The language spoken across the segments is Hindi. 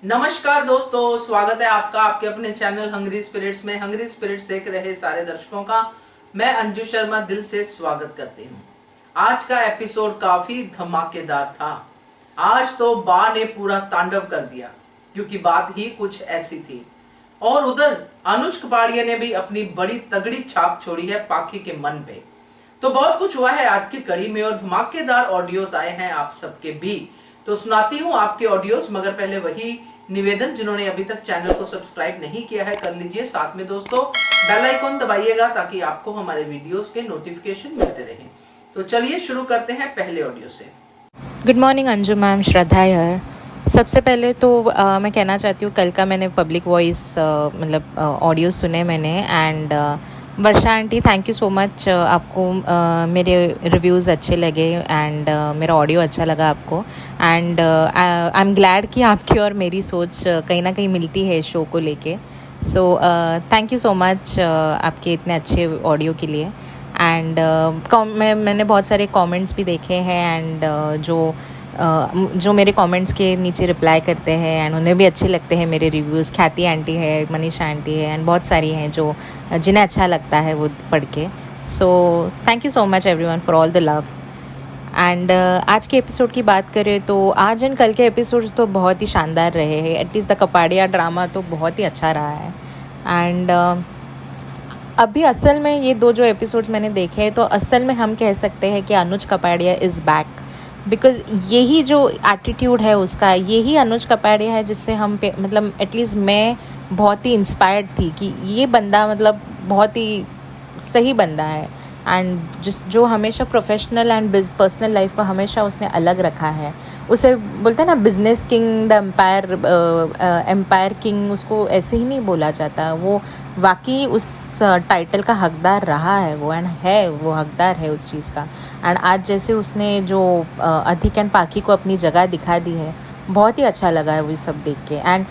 नमस्कार दोस्तों, स्वागत है आपका आपके अपने चैनल हंग्री स्पिरिट्स में। हंग्री स्पिरिट्स देख रहे सारे दर्शकों का मैं अंजू शर्मा दिल से स्वागत करती हूँ। आज का एपिसोड काफी धमाकेदार था। आज तो बा ने पूरा तांडव कर दिया, क्योंकि बात ही कुछ ऐसी थी। और उधर अनुज कपाड़िया ने भी अपनी बड़ी तगड़ी छाप छोड़ी है पाखी के मन पे। तो बहुत कुछ हुआ है आज की कड़ी में और धमाकेदार ऑडियोज आए हैं आप सबके भी। तो सुनाती हूँ आपके ऑडियोज, मगर पहले वही निवेदन, जिन्होंने अभी तक चैनल को सब्सक्राइब नहीं किया है कर लीजिए। साथ में दोस्तों बेल आइकॉन दबाइएगा ताकि आपको हमारे वीडियोस के नोटिफिकेशन मिलते रहें। तो चलिए शुरू करते हैं पहले ऑडियो से। गुड मॉर्निंग अंजू मैम, श्रद्धा यार। सबसे पहले तो मैं कहना चाहती हूँ, कल का मैंने पब्लिक वॉइस मतलब ऑडियो सुने मैंने। And Varsha aunty, thank you so much. आपको मेरे रिव्यूज़ अच्छे लगे एंड मेरा ऑडियो अच्छा लगा आपको। एंड आई एम ग्लैड कि आपकी और मेरी सोच कहीं ना कहीं मिलती है इस शो को लेके। So thank you so much आपके इतने अच्छे ऑडियो के लिए। एंड मैंने बहुत सारे कमेंट्स भी देखे हैं एंड जो मेरे कमेंट्स के नीचे रिप्लाई करते हैं एंड उन्हें भी अच्छे लगते हैं मेरे रिव्यूज़। ख्याति आंटी है, मनीषा आंटी है एंड बहुत सारी हैं जो जिन्हें अच्छा लगता है वो पढ़ के। So thank you so much everyone for all the love. And आज के एपिसोड की बात करें तो आज एंड कल के एपिसोड्स तो बहुत ही शानदार रहे हैं। एटलीस्ट द कपाड़िया ड्रामा तो बहुत ही अच्छा रहा है। एंड अभी असल में ये दो जो एपिसोड्स मैंने देखे हैं, तो असल में हम कह सकते हैं कि अनुज कपाड़िया इज़ बैक। बिकॉज़ यही जो एटीट्यूड है उसका, यही अनुज कपाड़िया है जिससे हम पे मतलब एटलीस्ट मैं बहुत ही इंस्पायर्ड थी कि ये बंदा मतलब बहुत ही सही बंदा है। एंड जो हमेशा प्रोफेशनल एंड पर्सनल लाइफ को हमेशा उसने अलग रखा है। उसे बोलते हैं ना business king, the empire king, उसको ऐसे ही नहीं बोला जाता। वो वाकई उस टाइटल का हकदार रहा है वो, एंड है वो हकदार है उस चीज़ का। एंड आज जैसे उसने जो अधिक एंड पाखी को अपनी जगह दिखा दी है, बहुत ही अच्छा लगा है वो सब देख के। एंड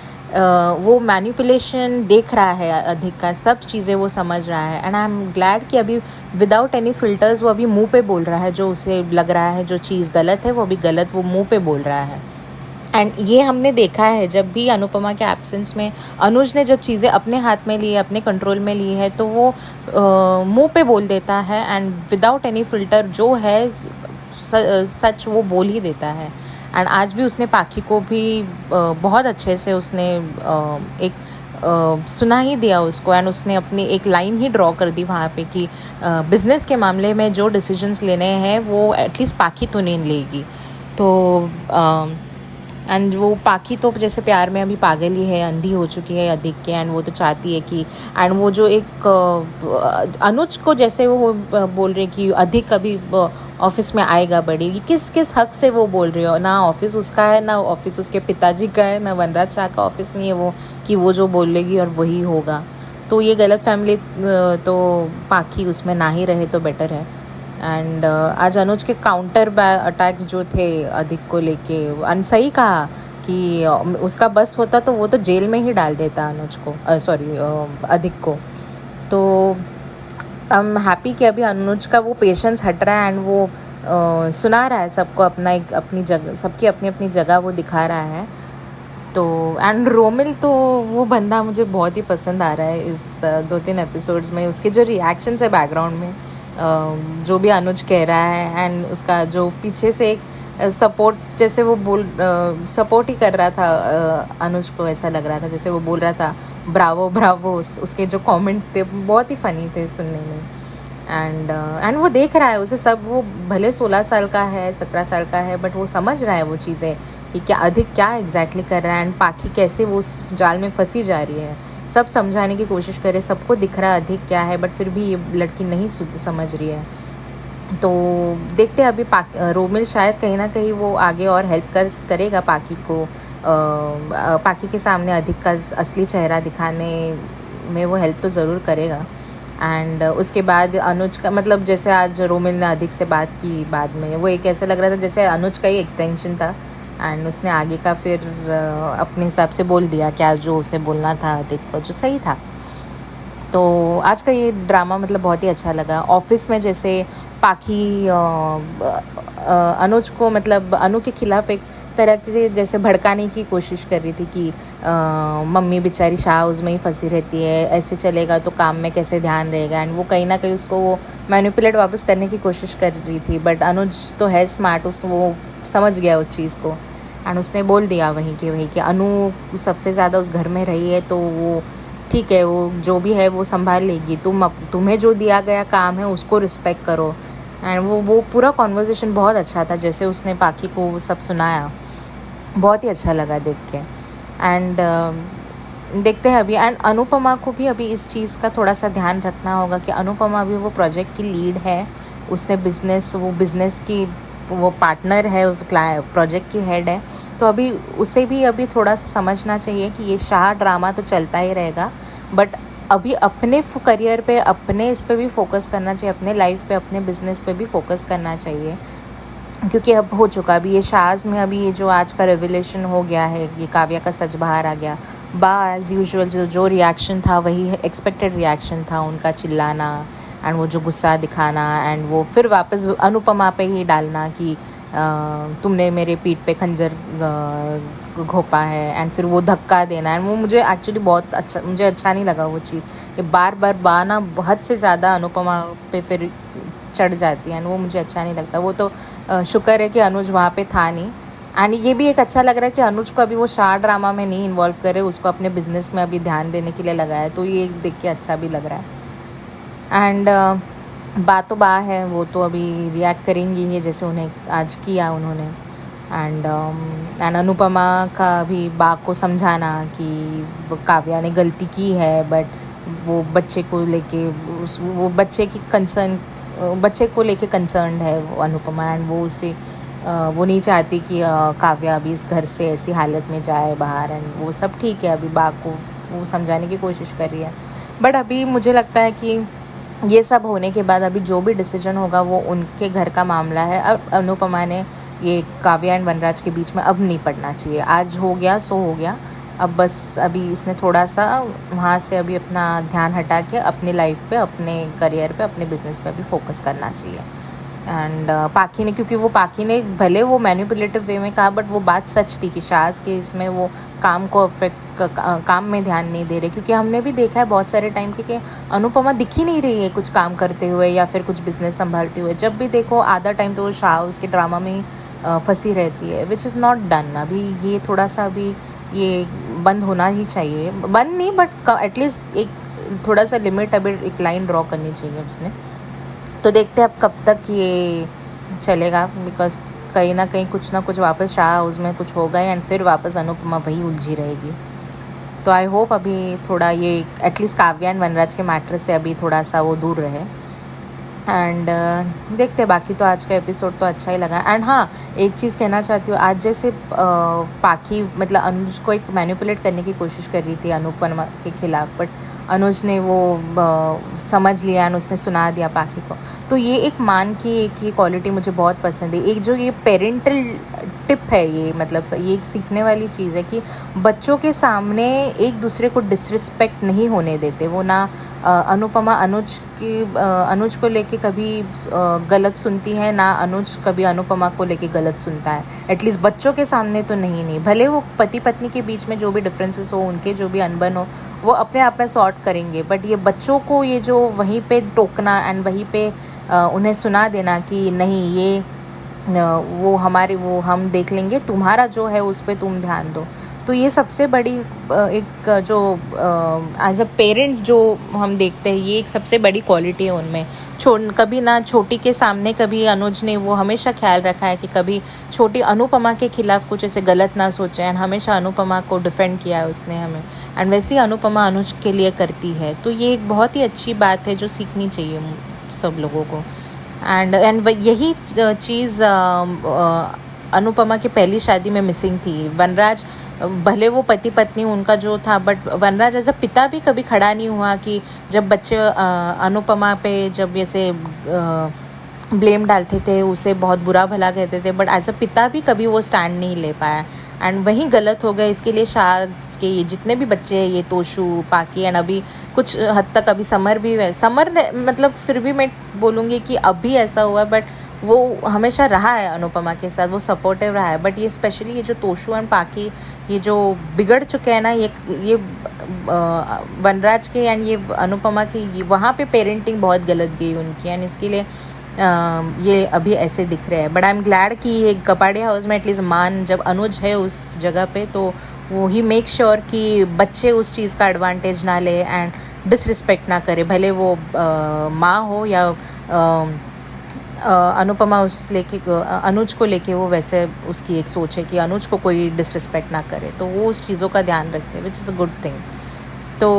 वो मैनिपुलेशन देख रहा है अधिक का, सब चीज़ें वो समझ रहा है। एंड आई एम ग्लैड कि अभी विदाउट एनी फिल्टर्स वो अभी मुंह पे बोल रहा है जो उसे लग रहा है। जो चीज़ गलत है वो अभी गलत वो मुंह पे बोल रहा है। एंड ये हमने देखा है जब भी अनुपमा के एब्सेंस में अनुज ने जब चीज़ें अपने हाथ में ली है, अपने कंट्रोल में ली है, तो वो मुंह पे बोल देता है एंड विदाउट एनी फिल्टर जो है सच वो बोल ही देता है। एंड आज भी उसने पाखी को भी बहुत अच्छे से उसने एक सुना ही दिया उसको। एंड उसने अपनी एक लाइन ही ड्रॉ कर दी वहाँ पे कि बिज़नेस के मामले में जो डिसीजंस लेने हैं वो एटलीस्ट पाखी तो नहीं लेगी। तो एंड वो पाखी तो जैसे प्यार में अभी पागल ही है, अंधी हो चुकी है अधिक के। एंड वो तो चाहती है कि एंड वो जो एक अनुज को जैसे वो बोल रहे कि अधिक कभी ऑफिस में आएगा बड़ी, किस किस हक से वो बोल रही हो? ना ऑफिस उसका है, ना ऑफिस उसके पिताजी का है, ना वनराज शाह का ऑफिस नहीं है वो कि वो जो बोलेगी और वही होगा। तो ये गलत फैमिली तो पाखी उसमें ना ही रहे तो बेटर है। एंड आज अनुज के काउंटर अटैक्स जो थे अधिक को लेके, सही कहा कि उसका बस होता तो वो तो जेल में ही डाल देता अनुज को, सॉरी अधिक को। तो आई एम हैप्पी कि अभी अनुज का वो पेशेंस हट रहा है एंड वो सुना रहा है सबको अपना एक अपनी जगह, सबकी अपनी अपनी जगह वो दिखा रहा है। तो एंड रोमिल तो वो बंदा मुझे बहुत ही पसंद आ रहा है इस 2-3 एपिसोड्स में। उसके जो रिएक्शंस है बैकग्राउंड में, जो भी अनुज कह रहा है एंड उसका जो पीछे से एक सपोर्ट, जैसे वो सपोर्ट ही कर रहा था अनुज को। ऐसा लग रहा था जैसे वो बोल रहा था ब्रावो ब्रावो। उसके जो कमेंट्स थे बहुत ही फ़नी थे सुनने में। एंड वो देख रहा है उसे सब, वो भले 16 साल का है, 17 साल का है, बट वो समझ रहा है वो चीज़ें कि क्या अधिक क्या एग्जैक्टली कर रहा है एंड पाखी कैसे वो उस जाल में फंसी जा रही है। सब समझाने की कोशिश करे, सबको दिख रहा है अधिक क्या है, बट फिर भी ये लड़की नहीं समझ रही है। तो देखते हैं अभी रोमिल शायद कहीं ना कहीं वो आगे और हेल्प करेगा पाखी को, पाखी के सामने अधिक का असली चेहरा दिखाने में वो हेल्प तो ज़रूर करेगा। एंड उसके बाद अनुज का मतलब जैसे आज रोमिल ने अधिक से बात की, बाद में वो एक ऐसा लग रहा था जैसे अनुज का ही एक्सटेंशन था। एंड उसने आगे का फिर अपने हिसाब से बोल दिया क्या जो उसे बोलना था अधिक को, जो सही था। तो आज का ये ड्रामा मतलब बहुत ही अच्छा लगा। ऑफिस में जैसे पाखी अनुज को मतलब अनु के खिलाफ एक तरह से जैसे भड़काने की कोशिश कर रही थी कि मम्मी बेचारी शाह हाउस में ही फंसी रहती है, ऐसे चलेगा तो काम में कैसे ध्यान रहेगा। एंड वो कहीं ना कहीं उसको वो मैनिपुलेट वापस करने की कोशिश कर रही थी। बट अनुज तो है स्मार्ट, वो समझ गया उस चीज़ को। एंड उसने बोल दिया वहीं कि अनु सबसे ज़्यादा उस घर में रही है तो वो ठीक है, वो जो भी है वो संभाल लेगी, तुम्हें जो दिया गया काम है उसको रिस्पेक्ट करो। एंड वो पूरा कॉन्वर्जेसन बहुत अच्छा था, जैसे उसने पाखी को वो सब सुनाया, बहुत ही अच्छा लगा देख के। एंड देखते हैं अभी। एंड अनुपमा को भी अभी इस चीज़ का थोड़ा सा ध्यान रखना होगा कि अनुपमा भी वो प्रोजेक्ट की लीड है, उसने बिज़नेस की वो पार्टनर है, प्रोजेक्ट की हेड है। तो अभी उसे भी अभी थोड़ा सा समझना चाहिए कि ये शाह ड्रामा तो चलता ही रहेगा, बट अभी अपने करियर पे, अपने इस पे भी फोकस करना चाहिए, अपने लाइफ पे, अपने बिजनेस पे भी फोकस करना चाहिए। क्योंकि अब हो चुका, अभी ये शाज में अभी ये जो आज का रेवलेशन हो गया है, ये काव्या का सच बाहर आ गया। एज़ यूजुअल जो रिएक्शन था वही एक्सपेक्टेड रिएक्शन था, उनका चिल्लाना एंड वो जो गुस्सा दिखाना, एंड वो फिर वापस अनुपमा पे ही डालना कि तुमने मेरे पीठ पे खंजर घोंपा है, एंड फिर वो धक्का देना। एंड वो मुझे एक्चुअली बहुत अच्छा, मुझे अच्छा नहीं लगा वो चीज़, कि बार बार बाना हद से ज़्यादा अनुपमा पे फिर चढ़ जाती है, एंड वो मुझे अच्छा नहीं लगता। वो तो शुक्र है कि अनुज वहाँ पे था नहीं। एंड ये भी एक अच्छा लग रहा है कि अनुज को अभी वो शाह ड्रामा में नहीं इन्वॉल्व करे, उसको अपने बिजनेस में अभी ध्यान देने के लिए लगाया है, तो ये देख के अच्छा भी लग रहा है। एंड बातों बा है, वो तो अभी रिएक्ट करेंगी ही जैसे उन्हें आज किया उन्होंने। एंड अनुपमा का भी बा को समझाना कि काव्या ने गलती की है, बट वो बच्चे को लेके वो बच्चे की कंसर्न, बच्चे को लेके कंसर्न्ड है वो अनुपमा। एंड वो उसे वो नहीं चाहती कि काव्या अभी इस घर से ऐसी हालत में जाए बाहर। एंड वो सब ठीक है, अभी बा को वो समझाने की कोशिश कर रही है। बट अभी मुझे लगता है कि ये सब होने के बाद अभी जो भी डिसीजन होगा वो उनके घर का मामला है। अब अनुपमा ने ये काव्या एंड वनराज के बीच में अब नहीं पड़ना चाहिए। आज हो गया सो हो गया, अब बस अभी इसने थोड़ा सा वहाँ से अभी अपना ध्यान हटा के अपनी लाइफ पे, अपने करियर पे, अपने बिजनेस पे अभी फोकस करना चाहिए। एंड पाखी ने, क्योंकि वो पाखी ने भले वो मैनिपुलेटिव वे में कहा, बट वो बात सच थी कि शाज के इसमें वो काम को काम में ध्यान नहीं दे रहे। क्योंकि हमने भी देखा है बहुत सारे टाइम कि अनुपमा दिख ही नहीं रही है कुछ काम करते हुए या फिर कुछ बिजनेस संभालते हुए। जब भी देखो आधा टाइम तो वो शाह उसके ड्रामा में ही फंसी रहती है, विच इज़ नॉट डन। अभी ये थोड़ा सा अभी ये बंद होना ही चाहिए, बंद नहीं बट एटलीस्ट एक थोड़ा सा लिमिट, अभी एक लाइन ड्रॉ करनी चाहिए उसने। तो देखते हैं अब कब तक ये चलेगा, बिकॉज कहीं ना कहीं कुछ ना कुछ वापस शाह हाउस में कुछ होगा एंड फिर वापस अनुपमा वही उलझी रहेगी। तो आई होप अभी थोड़ा ये एटलीस्ट काव्या एंड वनराज के मैटर से अभी थोड़ा सा वो दूर रहे। एंड देखते हैं, बाकी तो आज का एपिसोड तो अच्छा ही लगा। एंड हाँ, एक चीज़ कहना चाहती हूँ, आज जैसे पाखी मतलब अनुज को एक मैनिपुलेट करने की कोशिश कर रही थी अनुपमा के खिलाफ, बट अनुज ने वो समझ लिया एंड उसने सुना दिया पाखी को। तो ये एक मान की एक ये क्वालिटी मुझे बहुत पसंद है। एक जो ये पेरेंटल टिप है, ये मतलब ये एक सीखने वाली चीज़ है कि बच्चों के सामने एक दूसरे को डिसरिस्पेक्ट नहीं होने देते। वो ना अनुपमा अनुज को लेके कभी गलत सुनती है, ना अनुज कभी अनुपमा को लेके गलत सुनता है। एटलीस्ट बच्चों के सामने तो नहीं। भले वो पति पत्नी के बीच में जो भी डिफरेंसेस हो, उनके जो भी अनबन हो, वो अपने आप में सॉर्ट करेंगे। बट ये बच्चों को ये जो वहीं पे टोकना एंड वहीं पे उन्हें सुना देना कि नहीं, ये वो हमारे, वो हम देख लेंगे, तुम्हारा जो है उस पर तुम ध्यान दो। तो ये सबसे बड़ी एक जो एज अ पेरेंट्स जो हम देखते हैं, ये एक सबसे बड़ी क्वालिटी है उनमें। कभी ना छोटी के सामने, कभी अनुज ने वो हमेशा ख्याल रखा है कि कभी छोटी अनुपमा के खिलाफ कुछ ऐसे गलत ना सोचे, एंड हमेशा अनुपमा को डिफेंड किया है उसने हमें। एंड वैसे ही अनुपमा अनुज के लिए करती है। तो ये एक बहुत ही अच्छी बात है जो सीखनी चाहिए सब लोगों को। एंड यही चीज़ अनुपमा की पहली शादी में मिसिंग थी। वनराज भले वो पति पत्नी उनका जो था, बट वनराज एज अ पिता भी कभी खड़ा नहीं हुआ कि जब बच्चे अनुपमा पे जब ऐसे ब्लेम डालते थे, उसे बहुत बुरा भला कहते थे, बट एज अ पिता भी कभी वो स्टैंड नहीं ले पाया। एंड वही गलत हो गया। इसके लिए शाह के ये जितने भी बच्चे हैं, ये तोशु, पाकी एंड अभी कुछ हद तक अभी समर भी है। समर ने मतलब फिर भी मैं बोलूँगी कि अभी ऐसा हुआ, बट वो हमेशा रहा है अनुपमा के साथ, वो सपोर्टिव रहा है। बट ये स्पेशली ये जो तोशु एंड पाकी ये जो बिगड़ चुके हैं ना, ये वनराज के एंड ये अनुपमा की वहाँ पे पेरेंटिंग बहुत गलत गई उनकी, एंड इसके लिए ये अभी ऐसे दिख रहे हैं। बट आई एम ग्लैड कि ये कपाड़िया हाउस में एटलीस्ट मान जब अनुज है उस जगह पे, तो वो ही मेक श्योर कि बच्चे उस चीज़ का एडवांटेज ना ले एंड डिसरिस्पेक्ट ना करे, भले वो माँ हो या अनुपमा उस लेके अनुज को लेके वो वैसे उसकी एक सोच है कि अनुज को कोई डिसरिस्पेक्ट ना करे, तो वो उस चीज़ों का ध्यान रखते हैं, which is a good thing. तो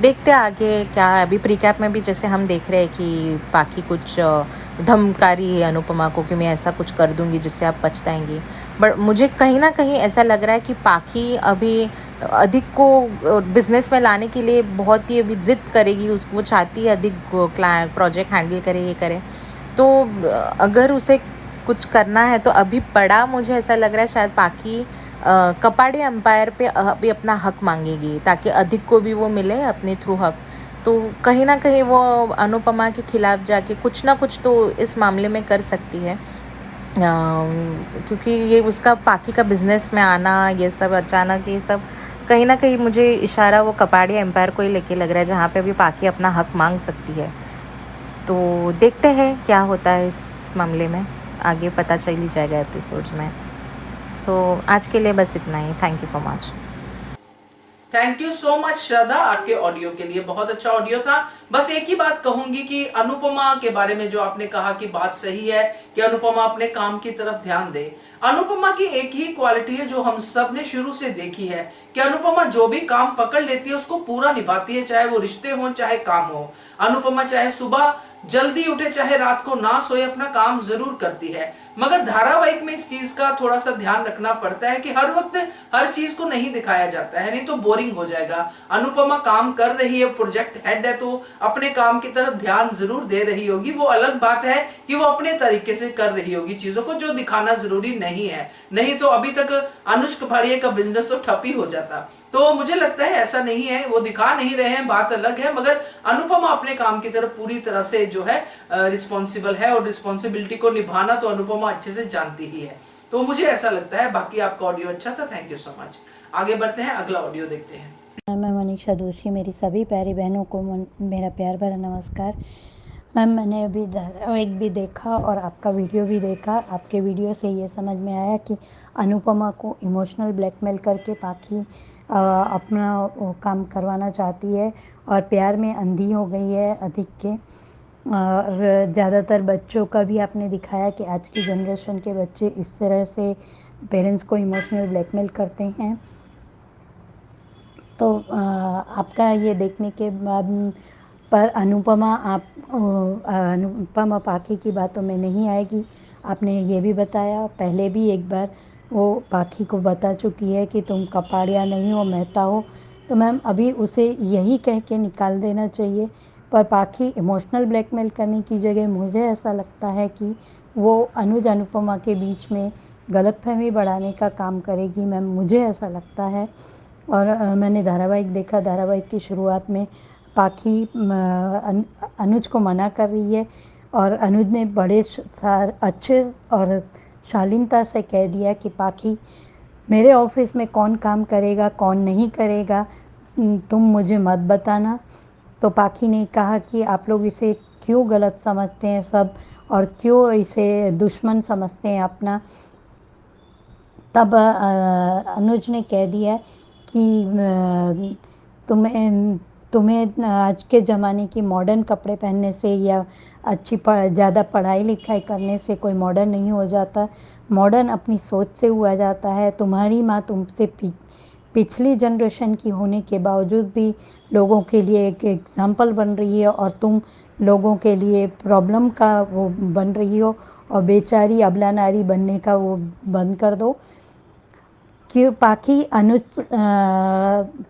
देखते हैं आगे क्या। अभी प्रीकैप में भी जैसे हम देख रहे हैं कि पाकी कुछ धमकारी है अनुपमा को कि मैं ऐसा कुछ कर दूंगी जिससे आप पछताएंगी। बट मुझे कहीं ना कहीं ऐसा लग रहा है कि पाकी अभी अधिक को बिजनेस में लाने के लिए बहुत ही अभी ज़िद करेगी, उसको वो चाहती है अधिक प्रोजेक्ट हैंडल करे, ये करे। तो अगर उसे कुछ करना है तो अभी पड़ा मुझे ऐसा लग रहा है शायद पाकी कपाड़िया एम्पायर पे अभी अपना हक मांगेगी, ताकि अधिक को भी वो मिले अपने थ्रू हक। तो कहीं ना कहीं वो अनुपमा के खिलाफ जाके कुछ ना कुछ तो इस मामले में कर सकती है, क्योंकि ये उसका पाकी का बिजनेस में आना, ये सब अचानक, ये सब कहीं ना कहीं मुझे इशारा वो कपाड़िया एम्पायर को ही लेके लग रहा है, जहाँ पे अभी पाकी अपना हक मांग सकती है। तो देखते हैं क्या होता है इस मामले में, आगे पता चल ही जाएगा एपिसोड में। सो आज के लिए बस इतना ही। Thank you so much. Thank you so much Shraddha, आपके ऑडियो के लिए। बहुत अच्छा ऑडियो था। बस एक ही बात कहूंगी कि अनुपमा के बारे में जो आपने कहा कि बात सही है कि अनुपमा अपने काम की तरफ ध्यान दे। अनुपमा की एक ही क्वालिटी है जो हम सब ने शुरू से देखी है कि अनुपमा जो भी काम पकड़ लेती है उसको पूरा निभाती है, चाहे वो रिश्ते हो चाहे काम हो। अनुपमा चाहे सुबह जल्दी उठे चाहे रात को ना सोए, अपना काम जरूर करती है। मगर धारावाहिक में इस चीज का थोड़ा सा ध्यान रखना पड़ता है कि हर वक्त हर चीज को नहीं दिखाया जाता है, नहीं तो बोरिंग हो जाएगा। अनुपमा काम कर रही है, प्रोजेक्ट हेड है, तो अपने काम की तरफ ध्यान जरूर दे रही होगी। वो अलग बात है कि वो अपने तरीके से कर रही होगी चीजों को, जो दिखाना जरूरी नहीं है। नहीं तो अभी तक अनुज कपाड़िया का बिजनेस तो ठप ही हो जाता। तो मुझे लगता है ऐसा नहीं है, वो दिखा नहीं रहे हैं, बात अलग है। मगर अनुपमा अपने काम की तरफ पूरी तरह से जो है रिस्पॉन्सिबल है, और रिस्पॉन्सिबिलिटी को निभाना तो अनुपमा अच्छे से जानती ही है। तो मुझे ऐसा लगता है। बाकी आपका ऑडियो अच्छा था, थैंक यू सो मच। आगे बढ़ते हैं, अगला ऑडियो देखते हैं। मैं मनीषा दोषी, मेरी सभी प्यारी बहनों को मेरा प्यार भरा नमस्कार। मैम, मैंने अभी धारावाहिक भी देखा और आपका वीडियो भी देखा। आपके वीडियो से ये समझ में आया कि अनुपमा को इमोशनल ब्लैकमेल करके पाकी अपना काम करवाना चाहती है और प्यार में अंधी हो गई है अधिक के। और ज़्यादातर बच्चों का भी आपने दिखाया कि आज की जनरेशन के बच्चे इस तरह से पेरेंट्स को इमोशनल ब्लैकमेल करते हैं। तो आपका ये देखने के बाद पर अनुपमा पाकी की बातों में नहीं आएगी। आपने ये भी बताया, पहले भी एक बार वो पाकी को बता चुकी है कि तुम कपाड़िया नहीं हो, मेहता हो। तो मैम अभी उसे यही कह के निकाल देना चाहिए। पर पाकी इमोशनल ब्लैकमेल करने की जगह मुझे ऐसा लगता है कि वो अनुज अनुपमा के बीच में गलतफहमी बढ़ाने का काम करेगी मैम, मुझे ऐसा लगता है। और मैंने धारावाहिक देखा, धारावाहिक की शुरुआत में पाकी अनुज को मना कर रही है और अनुज ने बड़े अच्छे और शालीनता से कह दिया कि पाकी, मेरे ऑफिस में कौन काम करेगा कौन नहीं करेगा तुम मुझे मत बताना। तो पाकी ने कहा कि आप लोग इसे क्यों गलत समझते हैं सब, और क्यों इसे दुश्मन समझते हैं अपना। तब अनुज ने कह दिया कि तुम्हें आज के ज़माने की मॉडर्न कपड़े पहनने से या ज़्यादा पढ़ाई लिखाई करने से कोई मॉडर्न नहीं हो जाता। मॉडर्न अपनी सोच से हुआ जाता है। तुम्हारी माँ तुमसे पिछली जनरेशन की होने के बावजूद भी लोगों के लिए एक एग्जाम्पल बन रही है, और तुम लोगों के लिए प्रॉब्लम का वो बन रही हो, और बेचारी अबला नारी बनने का वो बंद कर दो। कि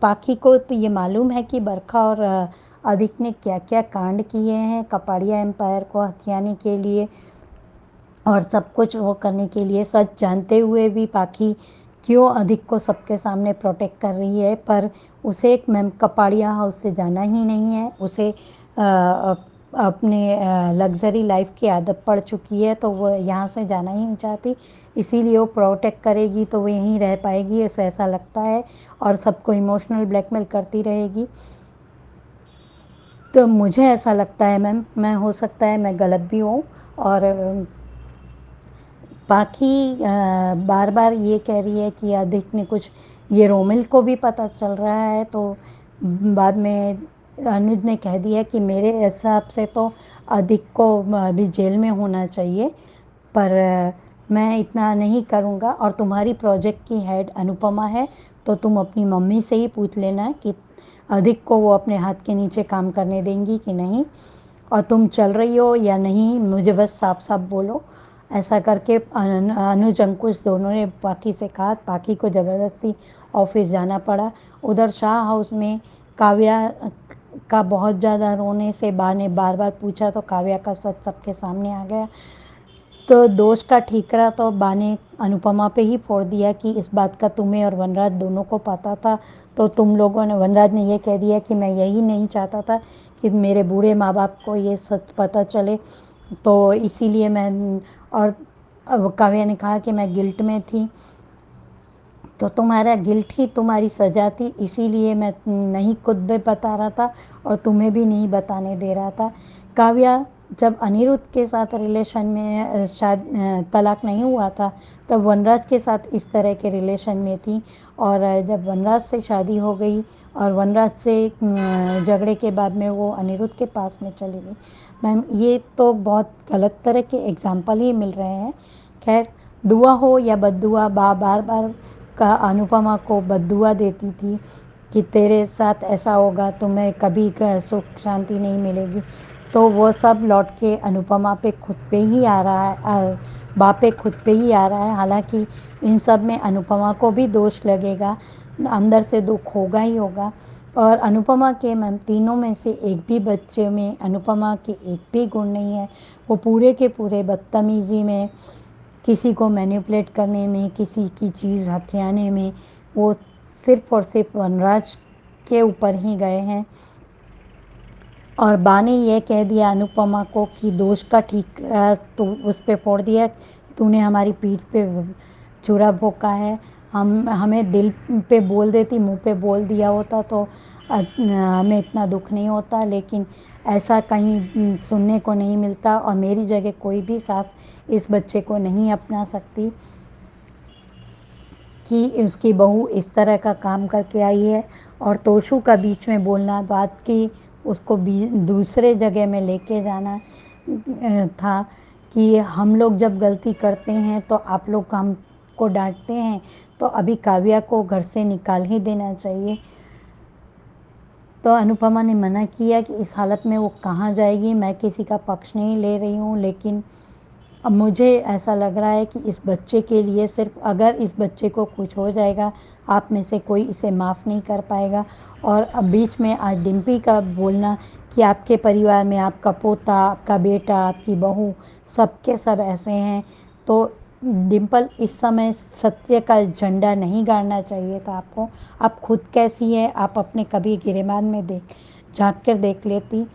पाकी को तो ये मालूम है कि बरखा और अधिक ने क्या क्या कांड किए हैं कपाड़िया एम्पायर को हथियाने के लिए और सब कुछ वो करने के लिए। सच जानते हुए भी पाकी क्यों अधिक को सबके सामने प्रोटेक्ट कर रही है। पर उसे एक मैम कपाड़िया हाउस से जाना ही नहीं है। उसे अपने लग्ज़री लाइफ की आदत पड़ चुकी है, तो वो यहाँ से जाना ही नहीं चाहती, इसीलिए वो प्रोटेक्ट करेगी, तो वो यहीं रह पाएगी, उसे ऐसा लगता है, और सबको इमोशनल ब्लैकमेल करती रहेगी। तो मुझे ऐसा लगता है मैम, मैं हो सकता है मैं गलत भी हूँ, और बाकी बार बार ये कह रही है कि अधिक ने कुछ, ये रोमिल को भी पता चल रहा है, तो बाद में अनुज ने कह दिया कि मेरे हिसाब से तो अधिक को अभी जेल में होना चाहिए, पर मैं इतना नहीं करूँगा, और तुम्हारी प्रोजेक्ट की हेड अनुपमा है, तो तुम अपनी मम्मी से ही पूछ लेना कि अधिक को वो अपने हाथ के नीचे काम करने देंगी कि नहीं, और तुम चल रही हो या नहीं, मुझे बस साफ साफ बोलो। ऐसा करके अनुज अंकुश दोनों ने पाखी से कहा। पाखी को ज़बरदस्ती ऑफिस जाना पड़ा। उधर शाह हाउस में काव्या का बहुत ज़्यादा रोने से बा ने बार बार पूछा, तो काव्या का सच सबके सामने आ गया। तो दोष का ठीकरा तो बा ने अनुपमा पे ही फोड़ दिया कि इस बात का तुम्हें और वनराज दोनों को पता था, तो तुम लोगों ने, वनराज ने ये कह दिया कि मैं यही नहीं चाहता था कि मेरे बूढ़े माँ बाप को ये सच पता चले, तो इसीलिए मैं, और काव्या ने कहा कि मैं गिल्ट में थी, तो तुम्हारा गिल्ट ही तुम्हारी सज़ा थी, इसीलिए मैं नहीं खुद भी बता रहा था और तुम्हें भी नहीं बताने दे रहा था। काव्या जब अनिरुद्ध के साथ रिलेशन में शायद तलाक नहीं हुआ था, तब वनराज के साथ इस तरह के रिलेशन में थी, और जब वनराज से शादी हो गई और वनराज से झगड़े के बाद में वो अनिरुद्ध के पास में चली गई। मैम ये तो बहुत गलत तरह के एग्जाम्पल ही मिल रहे हैं। खैर, दुआ हो या बद्दुआ, बार बार का अनुपमा को बद्दुआ देती थी कि तेरे साथ ऐसा होगा, तुम्हें कभी सुख शांति नहीं मिलेगी, तो वो सब लौट के अनुपमा पे खुद पे ही आ रहा है, बा पे खुद पे ही आ रहा है। हालांकि इन सब में अनुपमा को भी दोष लगेगा, अंदर से दुख होगा ही होगा। और अनुपमा के मैम तीनों में से एक भी बच्चे में अनुपमा के एक भी गुण नहीं है। वो पूरे के पूरे बदतमीज़ी में, किसी को मैनिपुलेट करने में, किसी की चीज़ हथियाने में, वो सिर्फ़ और सिर्फ वनराज के ऊपर ही गए हैं। और बा ने ये कह दिया अनुपमा को कि दोष का ठीक तो उस पे फोड़ दिया, तूने हमारी पीठ पे छुरा भोंका है। हमें दिल पे बोल देती, मुंह पे बोल दिया होता तो हमें इतना दुख नहीं होता, लेकिन ऐसा कहीं सुनने को नहीं मिलता, और मेरी जगह कोई भी सास इस बच्चे को नहीं अपना सकती कि उसकी बहू इस तरह का काम करके आई है। और तोशु का बीच में बोलना, बात की उसको दूसरे जगह में लेके जाना था कि हम लोग जब गलती करते हैं तो आप लोग हमको डांटते हैं, तो अभी काव्या को घर से निकाल ही देना चाहिए। तो अनुपमा ने मना किया कि इस हालत में वो कहाँ जाएगी। मैं किसी का पक्ष नहीं ले रही हूँ, लेकिन अब मुझे ऐसा लग रहा है कि इस बच्चे के लिए, सिर्फ अगर इस बच्चे को कुछ हो जाएगा, आप में से कोई इसे माफ़ नहीं कर पाएगा। और अब बीच में आज डिम्पी का बोलना कि आपके परिवार में आपका पोता, आपका बेटा, आपकी बहू, सबके सब ऐसे हैं, तो डिम्पल इस समय सत्य का झंडा नहीं गाड़ना चाहिए था आपको। आप खुद कैसी है, आप अपने कभी गिरेबान में झांक कर देख लेती।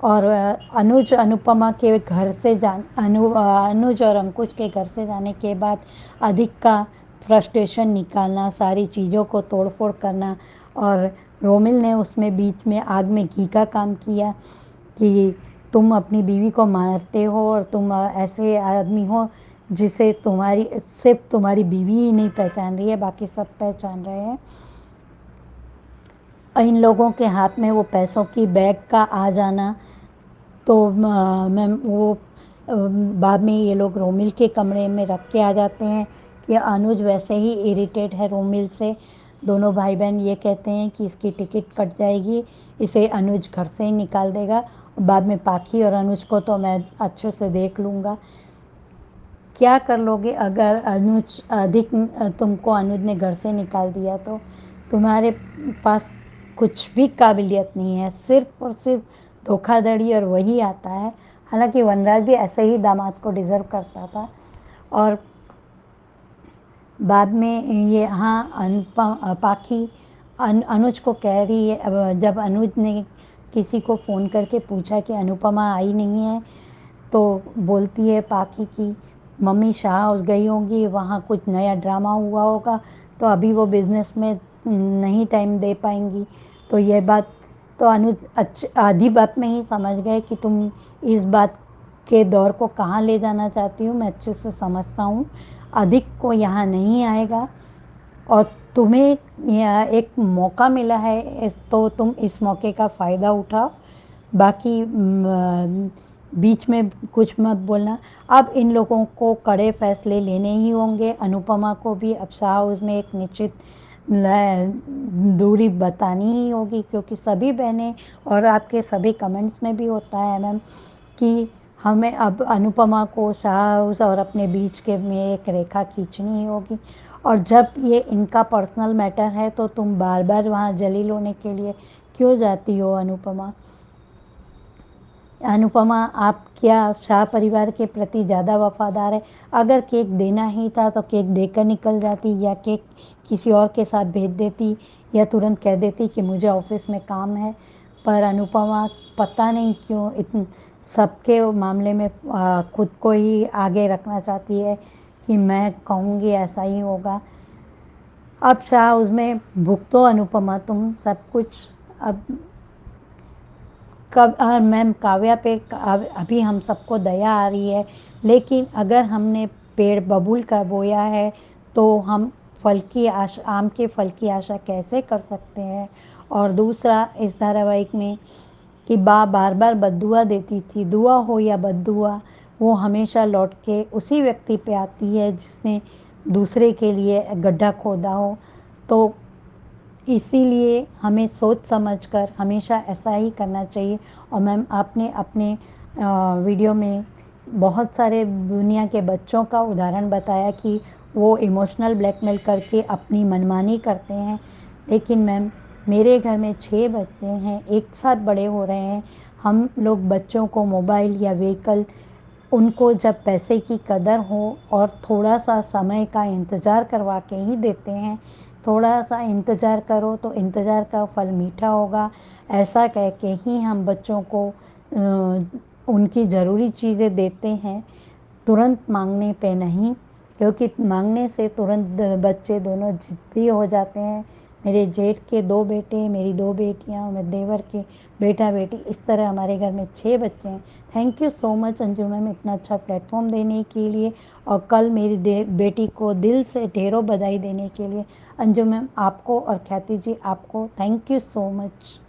और अनुज अनुपमा के घर से अनुज और अंकुश के घर से जाने के बाद अधिक का फ्रस्ट्रेशन निकालना, सारी चीज़ों को तोड़फोड़ करना, और रोमिल ने उसमें बीच में आग में घी का काम किया कि तुम अपनी बीवी को मारते हो, और तुम ऐसे आदमी हो जिसे सिर्फ तुम्हारी बीवी ही नहीं पहचान रही है, बाकी सब पहचान रहे हैं। इन लोगों के हाथ में वो पैसों की बैग का आ जाना, तो मैम वो बाद में ये लोग रोमिल के कमरे में रख के आ जाते हैं कि अनुज वैसे ही इरिटेट है रोमिल से। दोनों भाई बहन ये कहते हैं कि इसकी टिकट कट जाएगी, इसे अनुज घर से ही निकाल देगा, बाद में पाखी और अनुज को तो मैं अच्छे से देख लूँगा। क्या कर लोगे अगर अनुज अधिक तुमको अनुज ने घर से निकाल दिया, तो तुम्हारे पास कुछ भी काबिलियत नहीं है, सिर्फ और सिर्फ धोखाधड़ी, और वही आता है। हालांकि वनराज भी ऐसे ही दामाद को डिज़र्व करता था। और बाद में ये, हाँ, पाखी अनुज को कह रही है, जब अनुज ने किसी को फ़ोन करके पूछा कि अनुपमा आई नहीं है, तो बोलती है पाखी कि मम्मी शाह हाउस गई होंगी, वहाँ कुछ नया ड्रामा हुआ होगा, तो अभी वो बिज़नेस में नहीं टाइम दे पाएंगी। तो ये बात तो आधी बात में ही समझ गए कि तुम इस बात के दौर को कहाँ ले जाना चाहती हूँ। मैं अच्छे से समझता हूँ, अधिक को यहाँ नहीं आएगा और तुम्हें एक मौका मिला है, तो तुम इस मौके का फ़ायदा उठाओ। बाकी बीच में कुछ मत बोलना। अब इन लोगों को कड़े फैसले लेने ही होंगे। अनुपमा को भी अब शाह हाउस में एक निश्चित दूरी बतानी ही होगी, क्योंकि सभी बहनें और आपके सभी कमेंट्स में भी होता है मैम कि हमें अब अनुपमा को शाह हाउस और अपने बीच के में एक रेखा खींचनी ही होगी। और जब ये इनका पर्सनल मैटर है तो तुम बार बार वहाँ जलील होने के लिए क्यों जाती हो अनुपमा? अनुपमा, आप क्या शाह परिवार के प्रति ज़्यादा वफादार है? अगर केक देना ही था तो केक देकर निकल जाती, या केक किसी और के साथ भेज देती, या तुरंत कह देती कि मुझे ऑफिस में काम है। पर अनुपमा पता नहीं क्यों सबके मामले में खुद को ही आगे रखना चाहती है कि मैं कहूँगी ऐसा ही होगा। अब शाह उसमें भुगतो अनुपमा तुम सब कुछ। अब मैम काव्या पे अभी हम सबको दया आ रही है, लेकिन अगर हमने पेड़ बबूल का बोया है तो हम फल की आशा, आम के फल की आशा कैसे कर सकते हैं? और दूसरा, इस धारावाहिक में कि बार बार बद्दुआ देती थी, दुआ हो या बद्दुआ, वो हमेशा लौट के उसी व्यक्ति पे आती है जिसने दूसरे के लिए गड्ढा खोदा हो। तो इसीलिए हमें सोच समझकर हमेशा ऐसा ही करना चाहिए। और मैम, आपने अपने वीडियो में बहुत सारे दुनिया के बच्चों का उदाहरण बताया कि वो इमोशनल ब्लैकमेल करके अपनी मनमानी करते हैं, लेकिन मैम मेरे घर में 6 बच्चे हैं, एक साथ बड़े हो रहे हैं। हम लोग बच्चों को मोबाइल या व्हीकल उनको जब पैसे की कदर हो और थोड़ा सा समय का इंतज़ार करवा के ही देते हैं। थोड़ा सा इंतज़ार करो तो इंतज़ार का फल मीठा होगा, ऐसा कह के ही हम बच्चों को उनकी ज़रूरी चीज़ें देते हैं, तुरंत मांगने पे नहीं, क्योंकि मांगने से तुरंत बच्चे दोनों ज़िद्दी हो जाते हैं। मेरे जेठ के 2 बेटे, मेरी 2 बेटियाँ और मेरे देवर के बेटा बेटी, इस तरह हमारे घर में 6 बच्चे हैं। Thank you so much Anju ma'am इतना अच्छा प्लेटफॉर्म देने के लिए, और कल मेरी बेटी को दिल से ढेरों बधाई देने के लिए। अंजू मैम आपको और ख्याति जी आपको thank you so much.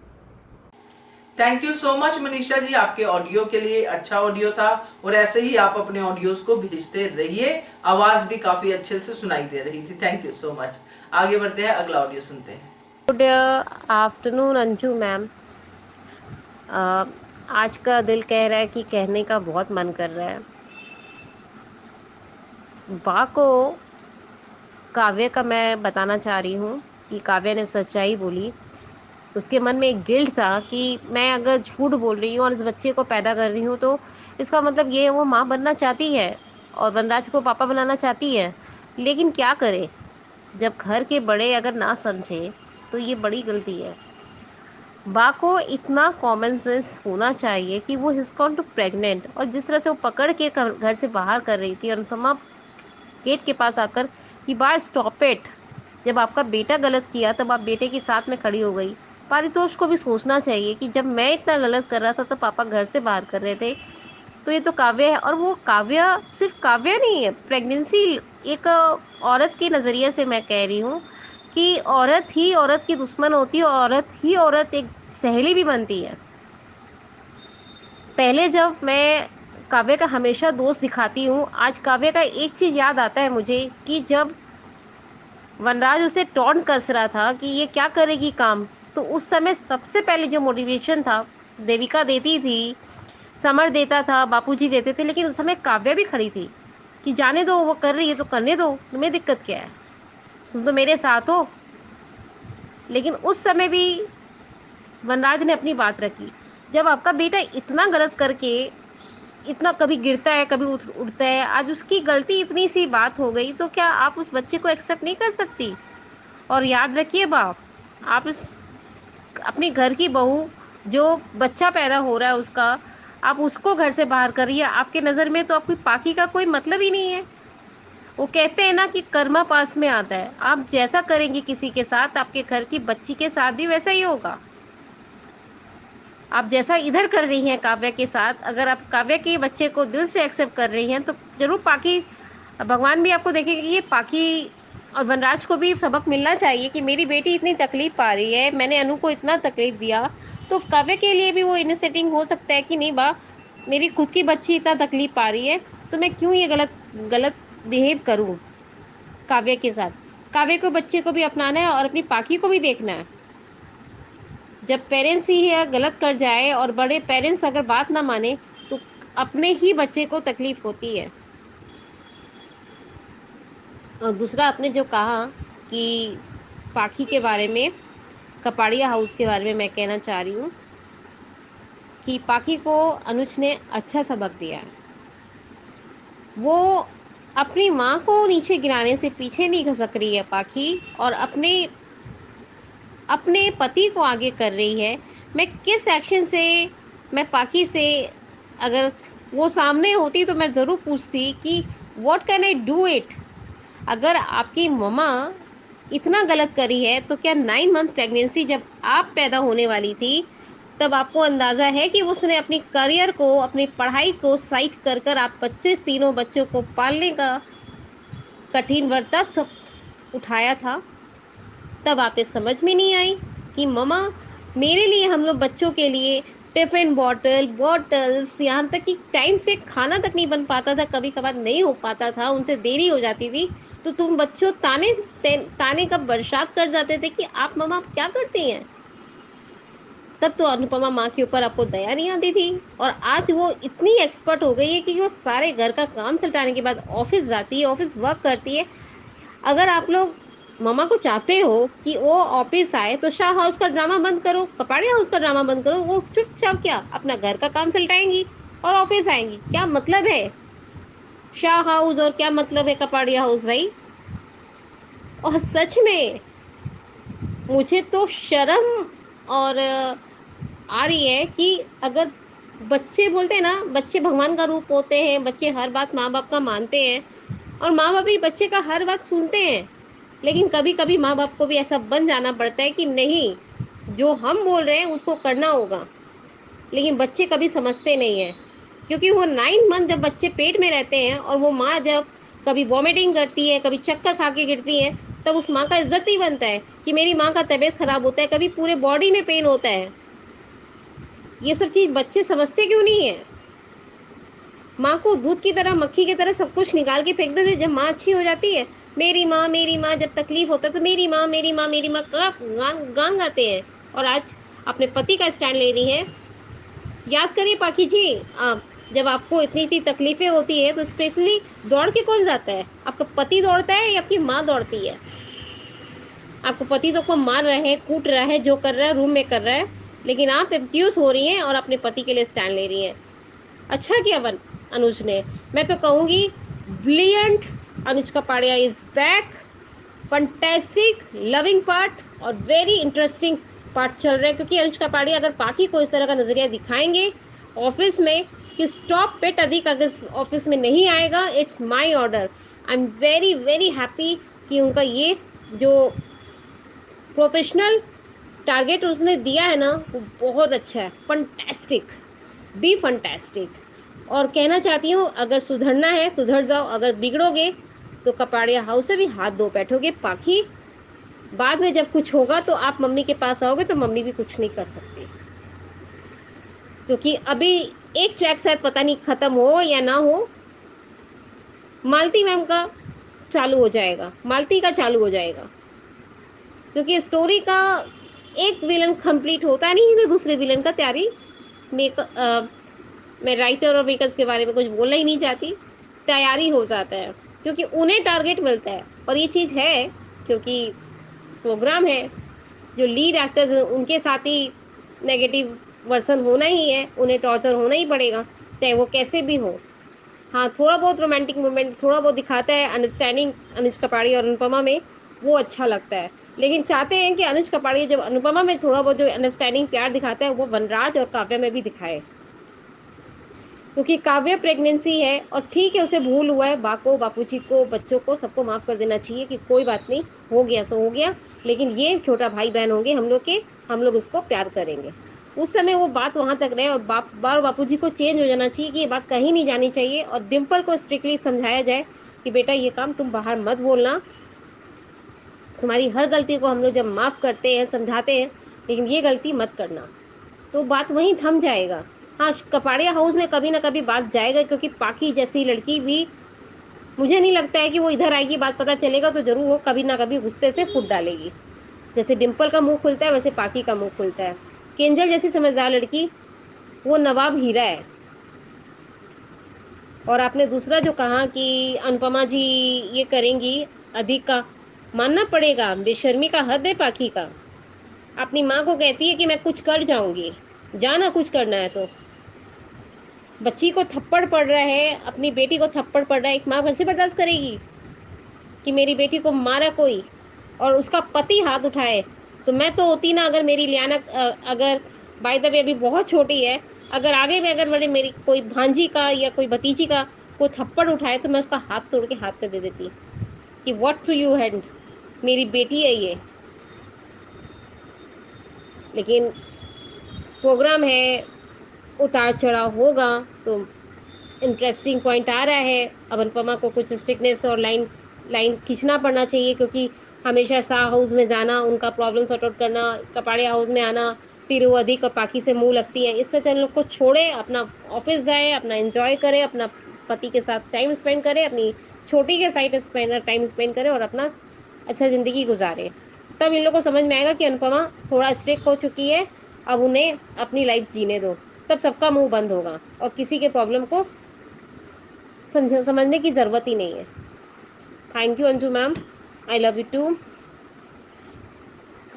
Thank you so much Manisha ji, आपके ऑडियो के लिए। अच्छा ऑडियो था और ऐसे ही आप अपने ऑडियोज को भेजते रहिए, आवाज भी काफी अच्छे से सुनाई दे रही थी। Thank you so much. आगे बढ़ते हैं, अगला ऑडियो सुनते हैं। Good afternoon Anju ma'am. आज का दिल कह रहा है कि कहने का बहुत मन कर रहा है। बा को काव्य का मैं बताना चाह रही हूँ कि काव्य ने सच्चाई बोली। उसके मन में एक गिल्ट था कि मैं अगर झूठ बोल रही हूँ और इस बच्चे को पैदा कर रही हूँ तो इसका मतलब ये वो माँ बनना चाहती है और वनराज को पापा बनाना चाहती है, लेकिन क्या करे, जब घर के बड़े अगर ना समझे तो ये बड़ी गलती है। बा को इतना कॉमन सेंस होना चाहिए कि वो इज गॉन टू प्रेग्नेंट, और जिस तरह से वो पकड़ के घर से बाहर कर रही थी और अनुपमा गेट के पास आकर कि बा स्टॉप इट, जब आपका बेटा गलत किया तब आप बेटे के साथ में खड़ी हो गई। पारितोष को भी सोचना चाहिए कि जब मैं इतना गलत कर रहा था तो पापा घर से बाहर कर रहे थे। तो ये तो काव्य है, और वो काव्य सिर्फ काव्य नहीं है, प्रेगनेंसी एक औरत के नज़रिए से मैं कह रही हूँ कि औरत ही औरत की दुश्मन होती है, औरत ही औरत एक सहेली भी बनती है। पहले जब मैं काव्य का हमेशा दोस्त दिखाती हूँ, आज काव्य का एक चीज़ याद आता है मुझे कि जब वनराज उसे टॉन्ट कस रहा था कि ये क्या करेगी काम, तो उस समय सबसे पहले जो मोटिवेशन था देविका देती थी, समर देता था, बापूजी देते थे, लेकिन उस समय काव्या भी खड़ी थी कि जाने दो, वो कर रही है तो करने दो, तुम्हें दिक्कत क्या है, तुम तो मेरे साथ हो। लेकिन उस समय भी वनराज ने अपनी बात रखी। जब आपका बेटा इतना गलत करके इतना कभी गिरता है कभी उठता है, आज उसकी गलती इतनी सी बात हो गई, तो क्या आप उस बच्चे को एक्सेप्ट नहीं कर सकती? और याद रखिए बाप, आप इस अपने घर की बहू जो बच्चा पैदा हो रहा है उसका, आप उसको घर से बाहर कर रही है। आपके नज़र में तो आपकी पाखी का कोई मतलब ही नहीं है। वो कहते हैं ना कि कर्मा पास में आता है। आप जैसा करेंगी किसी के साथ, आपके घर की बच्ची के साथ भी वैसा ही होगा। आप जैसा इधर कर रही हैं काव्या के साथ, अगर आप काव्या के बच्चे को दिल से एक्सेप्ट कर रही हैं तो ज़रूर पाखी, भगवान भी आपको देखेंगे कि ये पाखी और वनराज को भी सबक मिलना चाहिए कि मेरी बेटी इतनी तकलीफ़ पा रही है, मैंने अनु को इतना तकलीफ़ दिया, तो काव्या के लिए भी वो इनिशिएटिव हो सकता है कि नहीं बा, मेरी खुद की बच्ची इतना तकलीफ़ पा रही है, तो मैं क्यों ये गलत गलत बिहेव करूँ काव्या के साथ। काव्या को बच्चे को भी अपनाना है और अपनी पाखी को भी देखना है। जब पेरेंट्स ही यह गलत कर जाए और बड़े पेरेंट्स अगर बात ना माने, तो अपने ही बच्चे को तकलीफ होती है। और दूसरा आपने जो कहा कि पाखी के बारे में, कपाड़िया हाउस के बारे में मैं कहना चाह रही हूँ कि पाखी को अनुज ने अच्छा सबक दिया है। वो अपनी माँ को नीचे गिराने से पीछे नहीं खसक रही है पाखी, और अपने अपने पति को आगे कर रही है। मैं किस एक्शन से, मैं पाखी से अगर वो सामने होती तो मैं ज़रूर पूछती कि what can I do it. अगर आपकी मम्मा इतना गलत करी है तो क्या 9 मंथ प्रेगनेंसी जब आप पैदा होने वाली थी, तब आपको अंदाज़ा है कि उसने अपनी करियर को, अपनी पढ़ाई को साइड कर कर आप बच्चे, तीनों बच्चों को पालने का कठिन व्रत सब उठाया था। तब आपे समझ में नहीं आई कि मम्मा, मेरे लिए, हम लोग बच्चों के लिए टिफ़िन बॉटल्स, यहाँ तक कि टाइम से खाना तक नहीं बन पाता था, कभी कभार नहीं हो पाता था, उनसे देरी हो जाती थी, तो तुम बच्चों ताने का बरसात कर जाते थे कि आप मम्मा आप क्या करती हैं। तब तो अनुपमा माँ के ऊपर आपको दया नहीं आती थी। और आज वो इतनी एक्सपर्ट हो गई है कि वो सारे घर का काम सल्टाने के बाद ऑफिस जाती है, ऑफिस वर्क करती है। अगर आप लोग मम्मा को चाहते हो कि वो ऑफिस आए, तो शाह हाउस का ड्रामा बंद करो, कपाड़िया हाउस का ड्रामा बंद करो। वो चुपचाप क्या अपना घर का काम सल्टाएंगी और ऑफिस आएंगी। क्या मतलब है शाह हाउस और क्या मतलब है कपाड़िया हाउस भाई। और सच में मुझे तो शर्म और आ रही है कि अगर बच्चे बोलते हैं ना, बच्चे भगवान का रूप होते हैं, बच्चे हर बात माँ बाप का मानते हैं और माँ बाप भी बच्चे का हर बात सुनते हैं, लेकिन कभी कभी माँ बाप को भी ऐसा बन जाना पड़ता है कि नहीं, जो हम बोल रहे हैं उसको करना होगा। लेकिन बच्चे कभी समझते नहीं हैं, क्योंकि वो 9 मंथ जब बच्चे पेट में रहते हैं और वो माँ जब कभी वॉमिटिंग करती है, कभी चक्कर खा के गिरती है, तब उस माँ का इज्जत ही बनता है कि मेरी माँ का तबीयत खराब होता है, कभी पूरे बॉडी में पेन होता है। ये सब चीज़ बच्चे समझते क्यों नहीं है। माँ को दूध की तरह, मक्खी की तरह सब कुछ निकाल के फेंक देते। जब माँ अच्छी हो जाती है, मेरी माँ, जब तकलीफ होता है तो मेरी माँ, मेरी माँ का गान गाते हैं। और आज अपने पति का स्टैंड ले रही है। याद करिए पाखी जी, आप जब आपको इतनी इतनी तकलीफें होती है तो स्पेशली दौड़ के कौन जाता है, आपका पति दौड़ता है या आपकी माँ दौड़ती है। आपको पति तो को मार रहे हैं, कूट रहा है, जो कर रहा है रूम में कर रहा है, लेकिन आप एक्यूज हो रही हैं और अपने पति के लिए स्टैंड ले रही हैं। अच्छा किया अनुज ने। मैं तो कहूँगी brilliant, Anuj Kapadia is back, fantastic, loving part और वेरी इंटरेस्टिंग पार्ट चल रहा है। क्योंकि अनुज कपाड़िया अगर पाखी को इस तरह का नज़रिया दिखाएंगे ऑफिस में कि स्टॉप पिट अधिक अगर ऑफिस में नहीं आएगा, it's my order. I am very very happy कि उनका ये जो प्रोफेशनल टारगेट उसने दिया है ना, वो बहुत अच्छा है। Fantastic, be fantastic. और कहना चाहती हूँ, अगर सुधरना है सुधर जाओ, अगर बिगड़ोगे तो कपाड़िया हाउस से भी हाथ धो बैठोगे पाखी। बाद में जब कुछ होगा तो आप मम्मी के पास आओगे तो मम्मी भी कुछ नहीं कर सकती, क्योंकि अभी एक ट्रैक शायद पता नहीं ख़त्म हो या ना हो, मालती मैम का चालू हो जाएगा, मालती का चालू हो जाएगा। क्योंकि स्टोरी का एक विलन कंप्लीट होता नहीं तो दूसरे विलन का तैयारी मैं राइटर और मेकर्स के बारे में कुछ बोलना ही नहीं चाहती, तैयारी हो जाता है, क्योंकि उन्हें टारगेट मिलता है। और ये चीज़ है क्योंकि प्रोग्राम है, जो लीड एक्टर्स हैं उनके साथ ही नेगेटिव वर्सन होना ही है, उन्हें टॉर्चर होना ही पड़ेगा, चाहे वो कैसे भी हो। हाँ, थोड़ा बहुत रोमांटिक मोमेंट थोड़ा बहुत दिखाता है अंडरस्टैंडिंग अनुज कपाड़ी और अनुपमा में, वो अच्छा लगता है। लेकिन चाहते हैं कि अनुज कपाड़िया जब अनुपमा में थोड़ा बहुत जो अंडरस्टैंडिंग प्यार दिखाता है वो वनराज और काव्या में भी दिखाए, क्योंकि काव्य प्रेगनेंसी है और ठीक है उसे भूल हुआ है, बा को, बापूजी को, बच्चों को, सबको माफ कर देना चाहिए कि कोई बात नहीं, हो गया सो हो गया, लेकिन ये छोटा भाई बहन होंगे हम लोग के, हम लोग उसको प्यार करेंगे। उस समय वो बात वहां तक रहे और बापूजी को चेंज हो जाना चाहिए कि ये बात कहीं नहीं जानी चाहिए और डिम्पल को स्ट्रिक्टली समझाया जाए कि बेटा ये काम तुम बाहर मत बोलना, तुम्हारी हर गलती को हम लोग जब माफ करते हैं समझाते हैं, लेकिन ये गलती मत करना, तो बात वहीं थम जाएगा। हाँ, कपाड़िया हाउस में कभी ना कभी बात जाएगा, क्योंकि पाखी जैसी लड़की भी, मुझे नहीं लगता है कि वो इधर आएगी, बात पता चलेगा तो जरूर वो कभी ना कभी गुस्से से फूट डालेगी। जैसे डिम्पल का मुंह खुलता है वैसे पाखी का मुंह खुलता है। केंजल जैसी समझदार लड़की, वो नवाब हीरा है। और आपने दूसरा जो कहा कि अनुपमा जी ये करेंगी, अधिक का मानना पड़ेगा, बेशर्मी का हद है पाखी का। अपनी माँ को कहती है कि मैं कुछ कर जाऊंगी, जाना कुछ करना है तो। बच्ची को थप्पड़ पड़ रहा है, अपनी बेटी को थप्पड़ पड़ रहा है, एक माँ कैसे बर्दाश्त करेगी कि मेरी बेटी को मारा कोई और उसका पति हाथ उठाए। तो मैं तो होती ना, अगर मेरी लियाना अगर बाय द वे अभी बहुत छोटी है, अगर आगे में अगर मेरी कोई भांजी का या कोई भतीजी का कोई थप्पड़ उठाए तो मैं उसका हाथ तोड़ के हाथ पे दे देती कि व्हाट टू यू हैंड, मेरी बेटी है ये। लेकिन प्रोग्राम है, उतार चढ़ाव होगा, तो इंटरेस्टिंग पॉइंट आ रहा है। अब अनुपमा को कुछ स्ट्रिक्टनेस और लाइन लाइन खींचना पड़ना चाहिए, क्योंकि हमेशा शाह हाउस में जाना, उनका प्रॉब्लम सॉर्ट आउट करना, कपाड़िया हाउस में आना, फिर वो अधिक और पाकि से मुंह लगती हैं, इससे चैनल को छोड़े, अपना ऑफिस जाए, अपना एंजॉय करे, अपना पति के साथ टाइम स्पेंड करे, अपनी छोटी के साथ टाइम स्पेंड करे और अपना अच्छा ज़िंदगी गुजारे। तब इन लोगों को समझ में आएगा कि अनुपमा थोड़ा स्ट्रिक्ट हो चुकी है, अब उन्हें अपनी लाइफ जीने दो, तब सबका मुंह बंद होगा और किसी के प्रॉब्लम को समझने की ज़रूरत ही नहीं है। Thank you Anju ma'am, I love you too.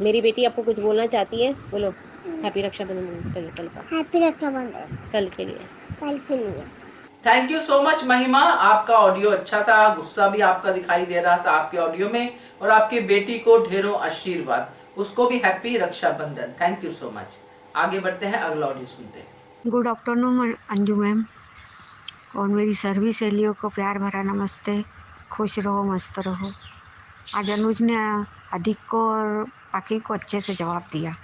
मेरी बेटी आपको कुछ बोलना चाहती है, बोलो। हैप्पी रक्षाबंधन कल का, हैप्पी रक्षाबंधन कल के लिए। कल के लिए। थैंक यू सो मच महिमा, आपका ऑडियो अच्छा था, गुस्सा भी आपका दिखाई दे रहा था आपके ऑडियो में, और आपकी बेटी को ढेरों आशीर्वाद, उसको भी happy Rakshabandhan. Thank you so much. आगे बढ़ते हैं, अगला ऑडियो सुनते हैं। गुड आफ्टरनून अंजू मैम और मेरी सभी सहेलियों को प्यार भरा नमस्ते। खुश रहो, मस्त रहो। आज अनुज ने अधिक को और पाखी को अच्छे से जवाब दिया,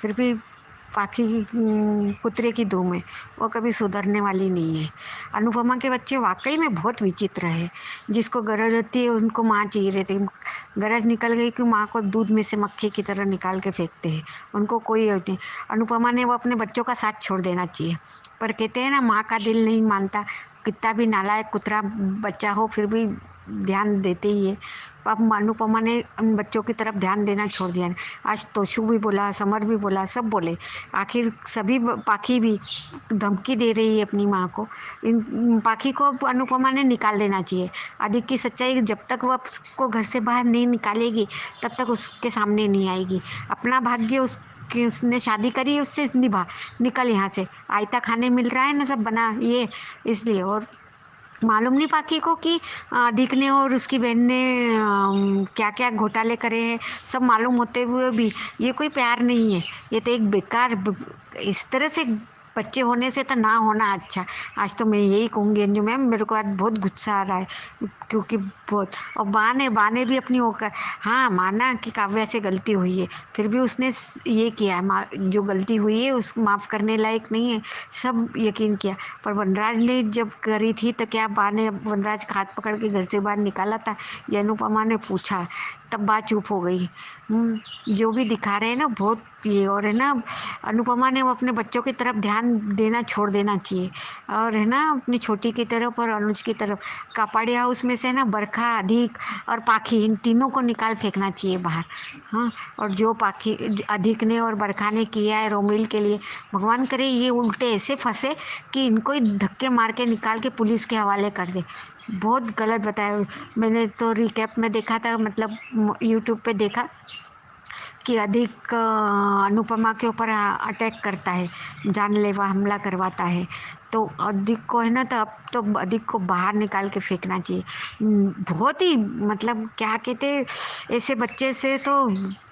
फिर भी पाखी कुतरे की दुम है, वो कभी सुधरने वाली नहीं है। अनुपमा के बच्चे वाकई में बहुत विचित्र है, जिसको गरज होती है उनको माँ चाहिए रहती है, गरज निकल गई कि माँ को दूध में से मक्खी की तरह निकाल के फेंकते हैं, उनको कोई नहीं। अनुपमा ने वो अपने बच्चों का साथ छोड़ देना चाहिए, पर कहते हैं ना, माँ का दिल नहीं मानता, कितना भी नालायक कुतरा बच्चा हो फिर भी ध्यान देते ही है। अब अनुपमा ने उन बच्चों की तरफ ध्यान देना छोड़ दिया। आज तोशु भी बोला, समर भी बोला, सब बोले, आखिर सभी पाखी भी धमकी दे रही है अपनी माँ को। इन पाखी को अनुपमा ने निकाल देना चाहिए। आदित्य की सच्चाई जब तक वह उसको घर से बाहर नहीं निकालेगी तब तक उसके सामने नहीं आएगी। अपना भाग्य कि उसने शादी करी, उससे निकल यहाँ से, आयता खाने मिल रहा है ना सब बना ये, इसलिए। और मालूम नहीं पाखी को कि अधिक ने और उसकी बहन ने क्या क्या घोटाले करे हैं, सब मालूम होते हुए भी ये कोई प्यार नहीं है, ये तो एक बेकार इस तरह से बच्चे होने से तो ना होना अच्छा। आज तो मैं यही कहूँगी अंजू मैम, मेरे को आज बहुत गुस्सा आ रहा है, क्योंकि बहुत। और बाने भी अपनी होकर, हाँ माना कि काव्या से गलती हुई है, फिर भी उसने ये किया है, जो गलती हुई है उस माफ़ करने लायक नहीं है, सब यकीन किया। पर वनराज ने जब करी थी तो क्या बा ने वनराज का हाथ पकड़ के घर से बाहर निकाला था, ये अनुपमा ने पूछा, तब बात चुप हो गई। जो भी दिखा रहे हैं ना बहुत ये, और है ना, अनुपमा ने वो अपने बच्चों की तरफ ध्यान देना छोड़ देना चाहिए, और है ना अपनी छोटी की तरफ और अनुज की तरफ। कापाड़िया हाउस में से ना बरखा, अधिक और पाखी, इन तीनों को निकाल फेंकना चाहिए बाहर। हाँ, और जो पाखी अधिक ने और बरखा ने किया है रोमिल के लिए, भगवान करे ये उल्टे ऐसे फंसे कि इनको ही धक्के मार के निकाल के पुलिस के हवाले कर दे। बहुत गलत बताया। मैंने तो रिकैप में देखा था, मतलब यूट्यूब पे देखा कि अधिक अनुपमा के ऊपर अटैक करता है, जानलेवा हमला करवाता है। तो अधिक को है ना, तो अब तो अधिक को बाहर निकाल के फेंकना चाहिए। बहुत ही मतलब क्या कहते, ऐसे बच्चे से तो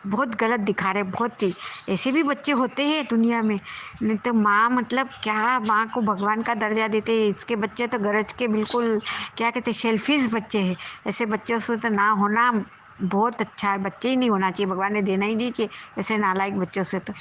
बहुत गलत दिखा रहे, बहुत ही ऐसे भी बच्चे होते हैं दुनिया में। नहीं तो माँ मतलब क्या, माँ को भगवान का दर्जा देते हैं, इसके बच्चे तो गरज के बिल्कुल क्या कहते सेल्फिश बच्चे हैं। ऐसे बच्चों से तो ना होना बहुत अच्छा है, बच्चे ही नहीं होना चाहिए, भगवान ने देना ही नहीं चाहिए ऐसे नालायक बच्चों से तो।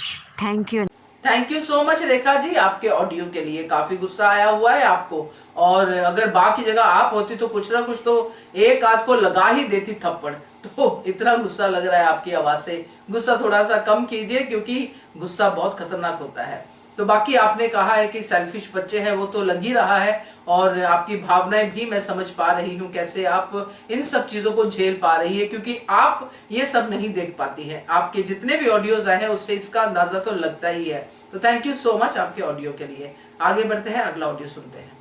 Thank you so much Rekha ji आपके ऑडियो के लिए। काफी गुस्सा आया हुआ है आपको, और अगर बाकी जगह आप होती तो कुछ ना कुछ तो एक आध को लगा ही देती थप्पड़। तो इतना गुस्सा लग रहा है आपकी आवाज से, गुस्सा थोड़ा सा कम कीजिए क्योंकि गुस्सा बहुत खतरनाक होता है। तो बाकी आपने कहा है कि सेल्फिश बच्चे हैं, वो तो लग ही रहा है, और आपकी भावनाएं भी मैं समझ पा रही हूँ, कैसे आप इन सब चीजों को झेल पा रही है, क्योंकि आप ये सब नहीं देख पाती हैं। आपके जितने भी ऑडियोज आए हैं उससे इसका अंदाजा तो लगता ही है। तो थैंक यू सो मच आपके ऑडियो के लिए। आगे बढ़ते हैं, अगला ऑडियो सुनते हैं।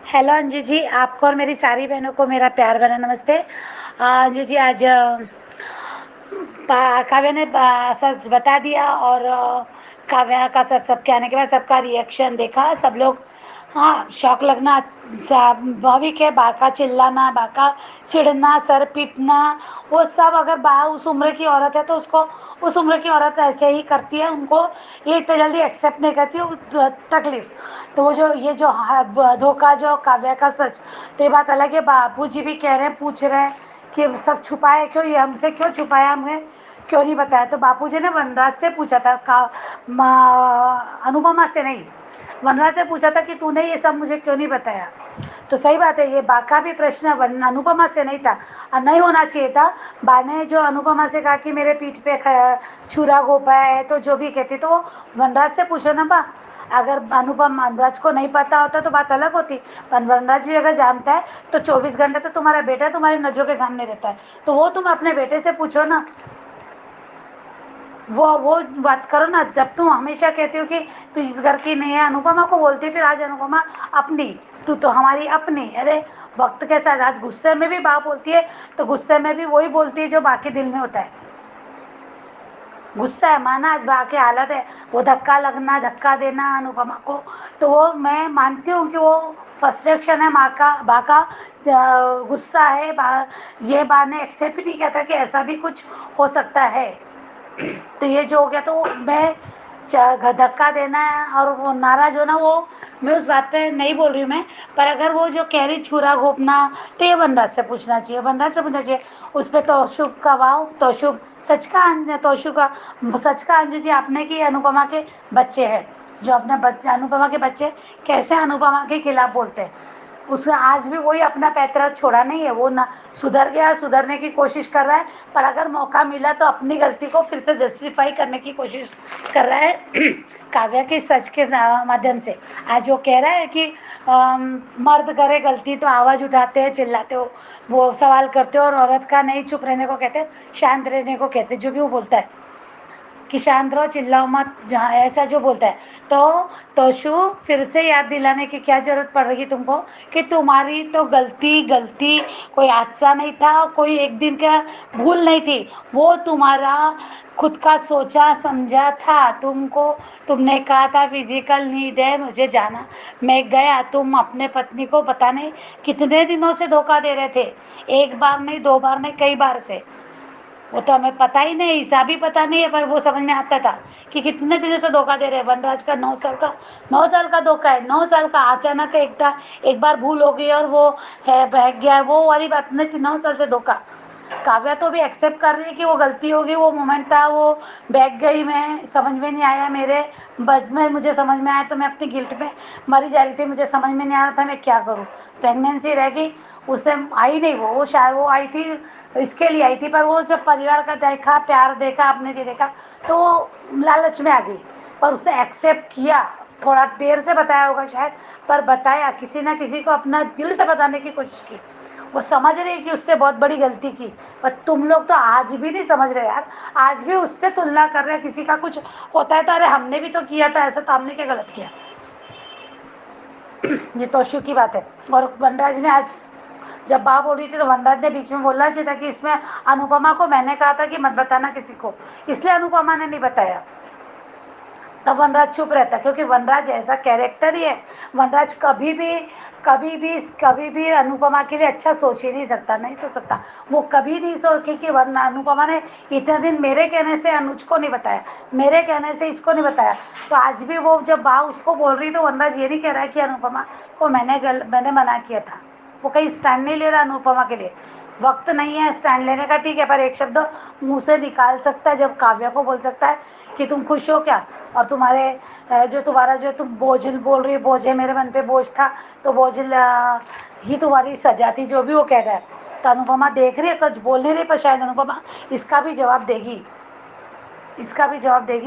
हेलो अंजू जी, आपको और मेरी सारी बहनों को मेरा प्यार भरा नमस्ते। अंजू जी, आज काव्या ने सच बता दिया, और काव्या का सच सबके आने के बाद सबका रिएक्शन देखा, सब लोग हाँ शौक लगना स्वाभाविक है। बाका चिल्लाना, बाका चिढ़ना, सर पीटना, वो सब अगर उस उम्र की औरत है तो उसको उस उम्र की औरत ऐसे ही करती है, उनको ये इतने जल्दी एक्सेप्ट नहीं करती तकलीफ। तो वो जो ये जो धोखा जो काव्या का सच, तो ये बात अलग है। बापूजी भी कह रहे हैं, पूछ रहे हैं कि सब छुपाए क्यों, ये हमसे क्यों छुपाया, हमें क्यों नहीं बताया। तो बापूजी ने वनराज से पूछा था, अनुपमा से नहीं, वनराज से पूछा था कि तूने ये सब मुझे क्यों नहीं बताया। तो सही बात है, ये बा का भी प्रश्न अनुपमा से नहीं था, नहीं होना चाहिए था। बा ने जो अनुपमा से कहा कि मेरे पीठ पे छुरा घोपा है, तो जो भी कहती तो वनराज से पूछो ना बा। अगर वनराज को नहीं पता होता तो बात अलग होती, पर वनराज भी अगर जानता है तो 24 घंटे तो तुम्हारा बेटा तुम्हारी नजरों के सामने रहता है, तो वो तुम अपने बेटे से पूछो ना, वो बात करो ना। जब तुम हमेशा कहती हो कि तू इस घर की नहीं है, अनुपमा को बोलती है, फिर आज अनुपमा अपनी, तू तो हमारी अपनी। अरे वक्त के साथ आज गुस्से में भी बा बोलती है, तो गुस्से में भी वही बोलती है जो बाकी दिल में होता है। गुस्सा है माना, आज बा की हालत है, वो धक्का लगना, धक्का देना अनुपमा को, तो वो मैं मानती हूँ कि वो फ्रस्ट्रेशन है माँ का, बा का गुस्सा है। ये बा ने एक्सेप्ट नहीं किया था कि ऐसा भी कुछ हो सकता है। तो ये जो हो गया, तो मैं धक्का देना है और वो नाराज होना, वो मैं उस बात पे नहीं बोल रही हूँ मैं। पर अगर वो जो कह रही छुरा घोपना, तो ये वनराज से पूछना चाहिए, वनराज से पूछना चाहिए। उस पर तौशुब का वाव, तौशुब सच का, तौशुब का सच का। अंजू जी आपने की अनुपमा के बच्चे हैं, जो अपने बच्चे अनुपमा के बच्चे कैसे अनुपमा के खिलाफ बोलते हैं, उसने आज भी वही अपना पैतरा छोड़ा नहीं है। वो ना सुधर गया, सुधरने की कोशिश कर रहा है, पर अगर मौका मिला तो अपनी गलती को फिर से जस्टिफाई करने की कोशिश कर रहा है काव्या के सच के माध्यम से। आज वो कह रहा है कि मर्द करे गलती तो आवाज़ उठाते हैं, चिल्लाते हो, वो सवाल करते हो, और औरत का नहीं चुप रहने को कहते हैं, शांत रहने को कहते हैं। जो भी वो बोलता है कि शांत रहो, चिल्लाओ मत, जहाँ ऐसा जो बोलता है। तो तोशु फिर से याद दिलाने की क्या ज़रूरत पड़ रही तुमको कि तुम्हारी तो गलती कोई हादसा नहीं था, कोई एक दिन का भूल नहीं थी, वो तुम्हारा खुद का सोचा समझा था। तुमने कहा था फिजिकल नीड है मुझे जाना, मैं गया। तुम अपने पत्नी को पता नहीं कितने दिनों से धोखा दे रहे थे, एक बार नहीं, दो बार नहीं, कई बार से। वो तो हमें पता ही नहीं, हिसाब ही पता नहीं है, पर वो समझ में आता था कि कितने दिनों से धोखा दे रहे हैं। वनराज का 9 साल का धोखा है, 9 साल का। अचानक एक बार भूल हो गई और वो है बहक गया है, वो वाली बात नहीं थी। 9 साल से धोखा। काव्या तो भी एक्सेप्ट कर रही है कि वो गलती होगी, वो मोमेंट था, वो बहक गई, मैं समझ में नहीं आया, मेरे बच में मुझे समझ में आया तो मैं अपनी गिल्ट में मरी जा रही थी, मुझे समझ में नहीं आ रहा था मैं क्या करूँ। प्रेगनेंसी रह गई, उससे आई नहीं, वो शायद वो आई थी इसके लिए आई थी, पर वो जब परिवार का देखा, प्यार देखा, अपने लिए देखा, तो वो लालच में आ गई। पर उसने एक्सेप्ट किया, थोड़ा देर से बताया होगा शायद, पर बताया, किसी ना किसी को अपना गिल्ट बताने की कोशिश की। वो समझ रही कि उससे बहुत बड़ी गलती की, पर तुम लोग तो आज भी नहीं समझ रहे यार, आज भी उससे तुलना कर रहे हैं। किसी का कुछ होता है तो अरे हमने भी तो किया था ऐसा, तो हमने क्या गलत किया। ये तोशु की बात है। और वनराज ने आज जब बा बोल रही थी तो वनराज ने बीच में बोलना चाहिए था कि इसमें अनुपमा को मैंने कहा था कि मत बताना किसी को, इसलिए अनुपमा ने नहीं बताया। तब वनराज चुप रहता, क्योंकि वनराज ऐसा कैरेक्टर ही है। वनराज कभी भी अनुपमा के लिए अच्छा सोच ही नहीं सकता, नहीं सोच सकता। वो कभी नहीं सोचे कि वरना अनुपमा ने इतने दिन मेरे कहने से अनुज को नहीं बताया, मेरे कहने से इसको नहीं बताया, तो आज भी वो जब बा उसको बोल रही तो वनराज ये नहीं कह रहा है कि अनुपमा को मैंने मना किया था। वो कहीं स्टैंड नहीं ले रहा अनुपमा के लिए। वक्त नहीं है स्टैंड लेने का, ठीक है, पर एक शब्द मुंह से निकाल सकता है जब काव्या को बोल सकता है कि तुम खुश हो क्या, और तुम्हारा जो तुम बोझिल बोल रही हो, बोझ है, मेरे मन पे बोझ था तो बोझिल ही तुम्हारी सजा थी, जो भी वो कह रहा है। तो अनुपमा देख रही है, कुछ बोल नहीं रही, पर शायद अनुपमा इसका भी जवाब देगी,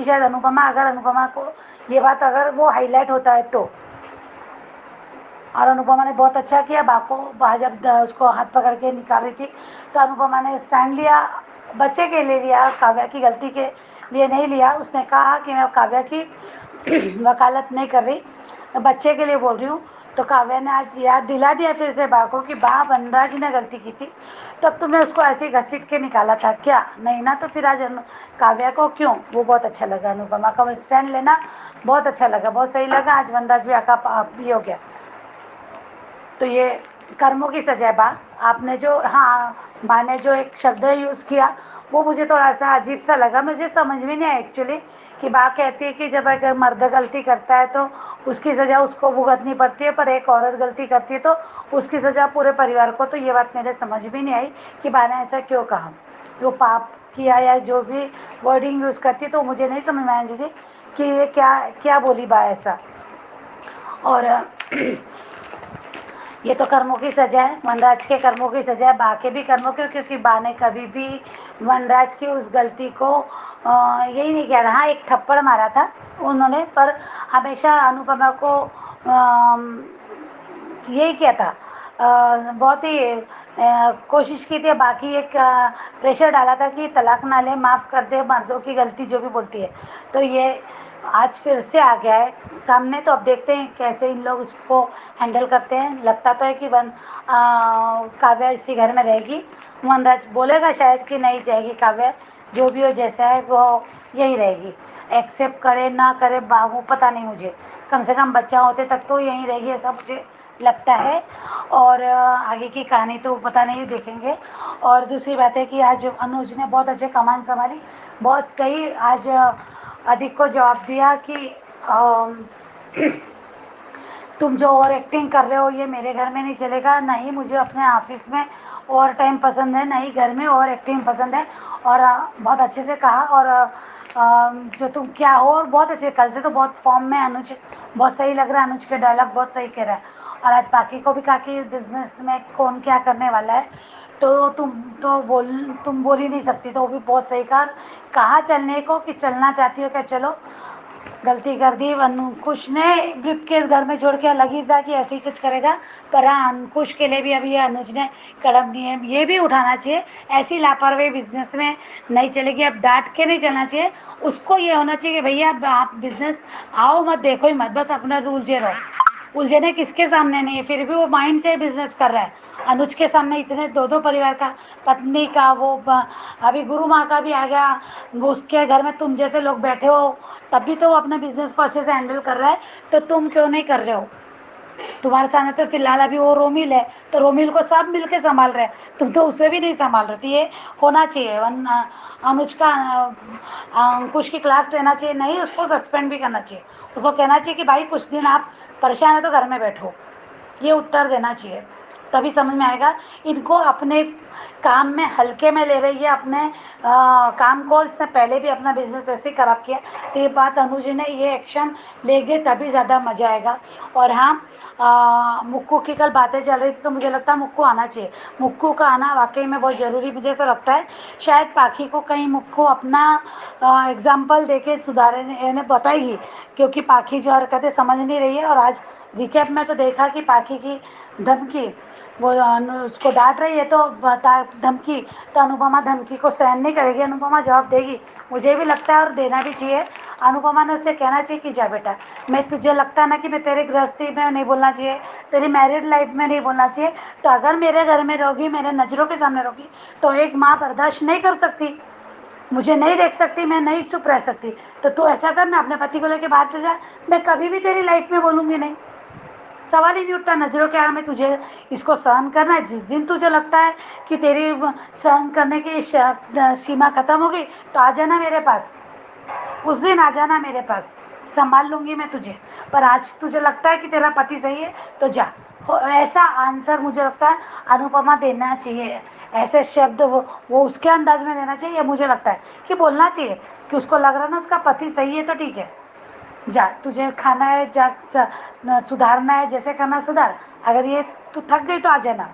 शायद अनुपमा, अगर अनुपमा को ये बात अगर वो हाईलाइट होता है तो। और अनुपमा ने बहुत अच्छा किया, बा जब उसको हाथ पकड़ के निकाल रही थी तो अनुपमा ने स्टैंड लिया, बच्चे के लिए लिया, काव्या की गलती के लिए नहीं लिया। उसने कहा कि मैं काव्या की वकालत नहीं कर रही, मैं बच्चे के लिए बोल रही हूँ। तो काव्या ने आज याद दिला दिया फिर से बा को कि बा, वनराज ने गलती की थी, तब तुमने उसको ऐसे घसीट के निकाला था क्या, नहीं ना, तो फिर आज काव्या को क्यों। वो बहुत अच्छा लगा, अनुपमा का वो स्टैंड लेना बहुत अच्छा लगा, बहुत सही लगा। आज वनराज भी आका ये हो गया। तो ये कर्मों की सजा है बा। आपने जो बा ने जो एक शब्द यूज़ किया वो मुझे थोड़ा सा अजीब सा लगा, मुझे समझ में नहीं आया एक्चुअली, कि बा कहती है कि जब अगर मर्द गलती करता है तो उसकी सज़ा उसको भुगतनी पड़ती है, पर एक औरत गलती करती है तो उसकी सज़ा पूरे परिवार को। तो ये बात मेरे समझ में नहीं आई कि बा ने ऐसा क्यों कहा, वो पाप किया या जो भी वर्डिंग यूज़ करती, तो मुझे नहीं समझ में आया जी कि ये क्या बोली बा ऐसा। और ये तो कर्मों की सजा है, वनराज के कर्मों की सजा है, बा के भी कर्मों की, क्योंकि बा ने कभी भी वनराज की उस गलती को यही नहीं किया था। हाँ, एक थप्पड़ मारा था उन्होंने, पर हमेशा अनुपमा को यही किया था, बहुत ही कोशिश की थी, बाकी एक प्रेशर डाला था कि तलाक ना ले, माफ़ कर दे, मर्दों की गलती जो भी बोलती है। तो ये आज फिर से आ गया है सामने, तो अब देखते हैं कैसे इन लोग उसको हैंडल करते हैं। लगता तो है कि काव्या इसी घर में रहेगी, वनराज बोलेगा शायद कि नहीं जाएगी काव्या, जो भी हो जैसा है वो यही रहेगी, एक्सेप्ट करे ना करे बाबू पता नहीं मुझे, कम से कम बच्चा होते तक तो यहीं रहेगी, ऐसा मुझे लगता है। और आगे की कहानी तो पता नहीं, देखेंगे। और दूसरी बात है कि आज अनुज ने बहुत अच्छे कमान संभाली, बहुत सही। आज अधिक को जवाब दिया कि तुम जो ओवर एक्टिंग कर रहे हो ये मेरे घर में नहीं चलेगा, ना ही मुझे अपने ऑफिस में ओवर टाइम पसंद है, ना ही घर में ओवर एक्टिंग पसंद है। और बहुत अच्छे से कहा, और जो तुम क्या हो, और बहुत अच्छे, कल से तो बहुत फॉर्म में अनुज, बहुत सही लग रहा है, अनुज के डायलॉग बहुत सही कह रहा है। और आज बाकी को भी कहा कि बिजनेस में कौन क्या करने वाला है, तो तुम बोल ही नहीं सकती, तो वो भी बहुत सही कहा चलने को, कि चलना चाहती हो क्या चलो, गलती कर दी। अंकुश ने ब्रीफकेस घर में छोड़ के अलग ही था कि ऐसे ही कुछ करेगा, पर हाँ, अंकुश के लिए भी अभी ये अनुज ने कड़म नियम ये भी उठाना चाहिए, ऐसी लापरवाही बिजनेस में नहीं चलेगी। अब डांट के नहीं चलना चाहिए उसको, ये होना चाहिए कि भैया आप बिजनेस आओ मत, देखो ही मत, बस अपना उलझे रहो। उलझने किसके सामने नहीं है, फिर भी वो माइंड से बिजनेस कर रहा है। अनुज के सामने इतने दो परिवार का, पत्नी का, अभी गुरु माँ का भी आ गया, उसके घर में तुम जैसे लोग बैठे हो, तब भी तो वो अपने बिजनेस को अच्छे से हैंडल कर रहा है, तो तुम क्यों नहीं कर रहे हो। तुम्हारे सामने तो फिलहाल अभी वो रोमिल है, तो रोमिल को सब मिलके संभाल रहे हैं, तुम तो उसे भी नहीं संभाल रहे। तो ये होना चाहिए, अनुज का अंकुश की क्लास लेना चाहिए, नहीं उसको सस्पेंड भी करना चाहिए, उसको कहना चाहिए कि भाई कुछ दिन आप परेशान है तो घर में बैठो, ये उत्तर देना चाहिए, तभी समझ में आएगा। इनको अपने काम में हल्के में ले रही है, अपने काम को, इसने पहले भी अपना बिजनेस ऐसे ही खराब किया, तो ये बात अनुज ने ये एक्शन लेंगे तभी ज़्यादा मज़ा आएगा। और हाँ, मुक्कू की कल बातें चल रही थी, तो मुझे लगता है मुक्कू आना चाहिए, मुक्कू का आना वाकई में बहुत ज़रूरी मुझे ऐसा लगता है। शायद पाखी को कहीं मुक्कू अपना एग्जाम्पल दे के सुधारने बताएगी, क्योंकि पाखी जो हरकतें समझ नहीं रही है। और आज रिकैप में तो देखा कि पाखी की धमकी, वो उसको डांट रही है तो धमकी, तो अनुपमा धमकी को सहन नहीं करेगी, अनुपमा जवाब देगी, मुझे भी लगता है, और देना भी चाहिए। अनुपमा ने उससे कहना चाहिए कि जा बेटा, मैं तुझे लगता है ना कि मैं तेरे गृहस्थी में नहीं बोलना चाहिए, तेरी मैरिड लाइफ में नहीं बोलना चाहिए। तो अगर मेरे घर में रहोगी, मेरे नज़रों के सामने रहोगी, तो एक माँ बर्दाश्त नहीं कर सकती, मुझे नहीं देख सकती, मैं नहीं चुप रह सकती। तो तू ऐसा करना, अपने पति को लेके बाहर चल जा, मैं कभी भी तेरी लाइफ में बोलूँगी नहीं, सवाल ही नहीं उठता। नज़रों के आड़ में तुझे इसको सहन करना है। जिस दिन तुझे लगता है कि तेरी सहन करने की सीमा ख़त्म हो गई, तो आ जाना मेरे पास, उस दिन आ जाना मेरे पास, संभाल लूँगी मैं तुझे। पर आज तुझे लगता है कि तेरा पति सही है तो जा। ऐसा आंसर मुझे लगता है अनुपमा देना चाहिए, ऐसे शब्द वो उसके अंदाज में देना चाहिए। मुझे लगता है कि बोलना चाहिए कि उसको लग रहा ना उसका पति सही है तो ठीक है, जा, तुझे खाना है जा, सुधारना है, जैसे करना सुधार, अगर ये तू थक गई तो आ जाना,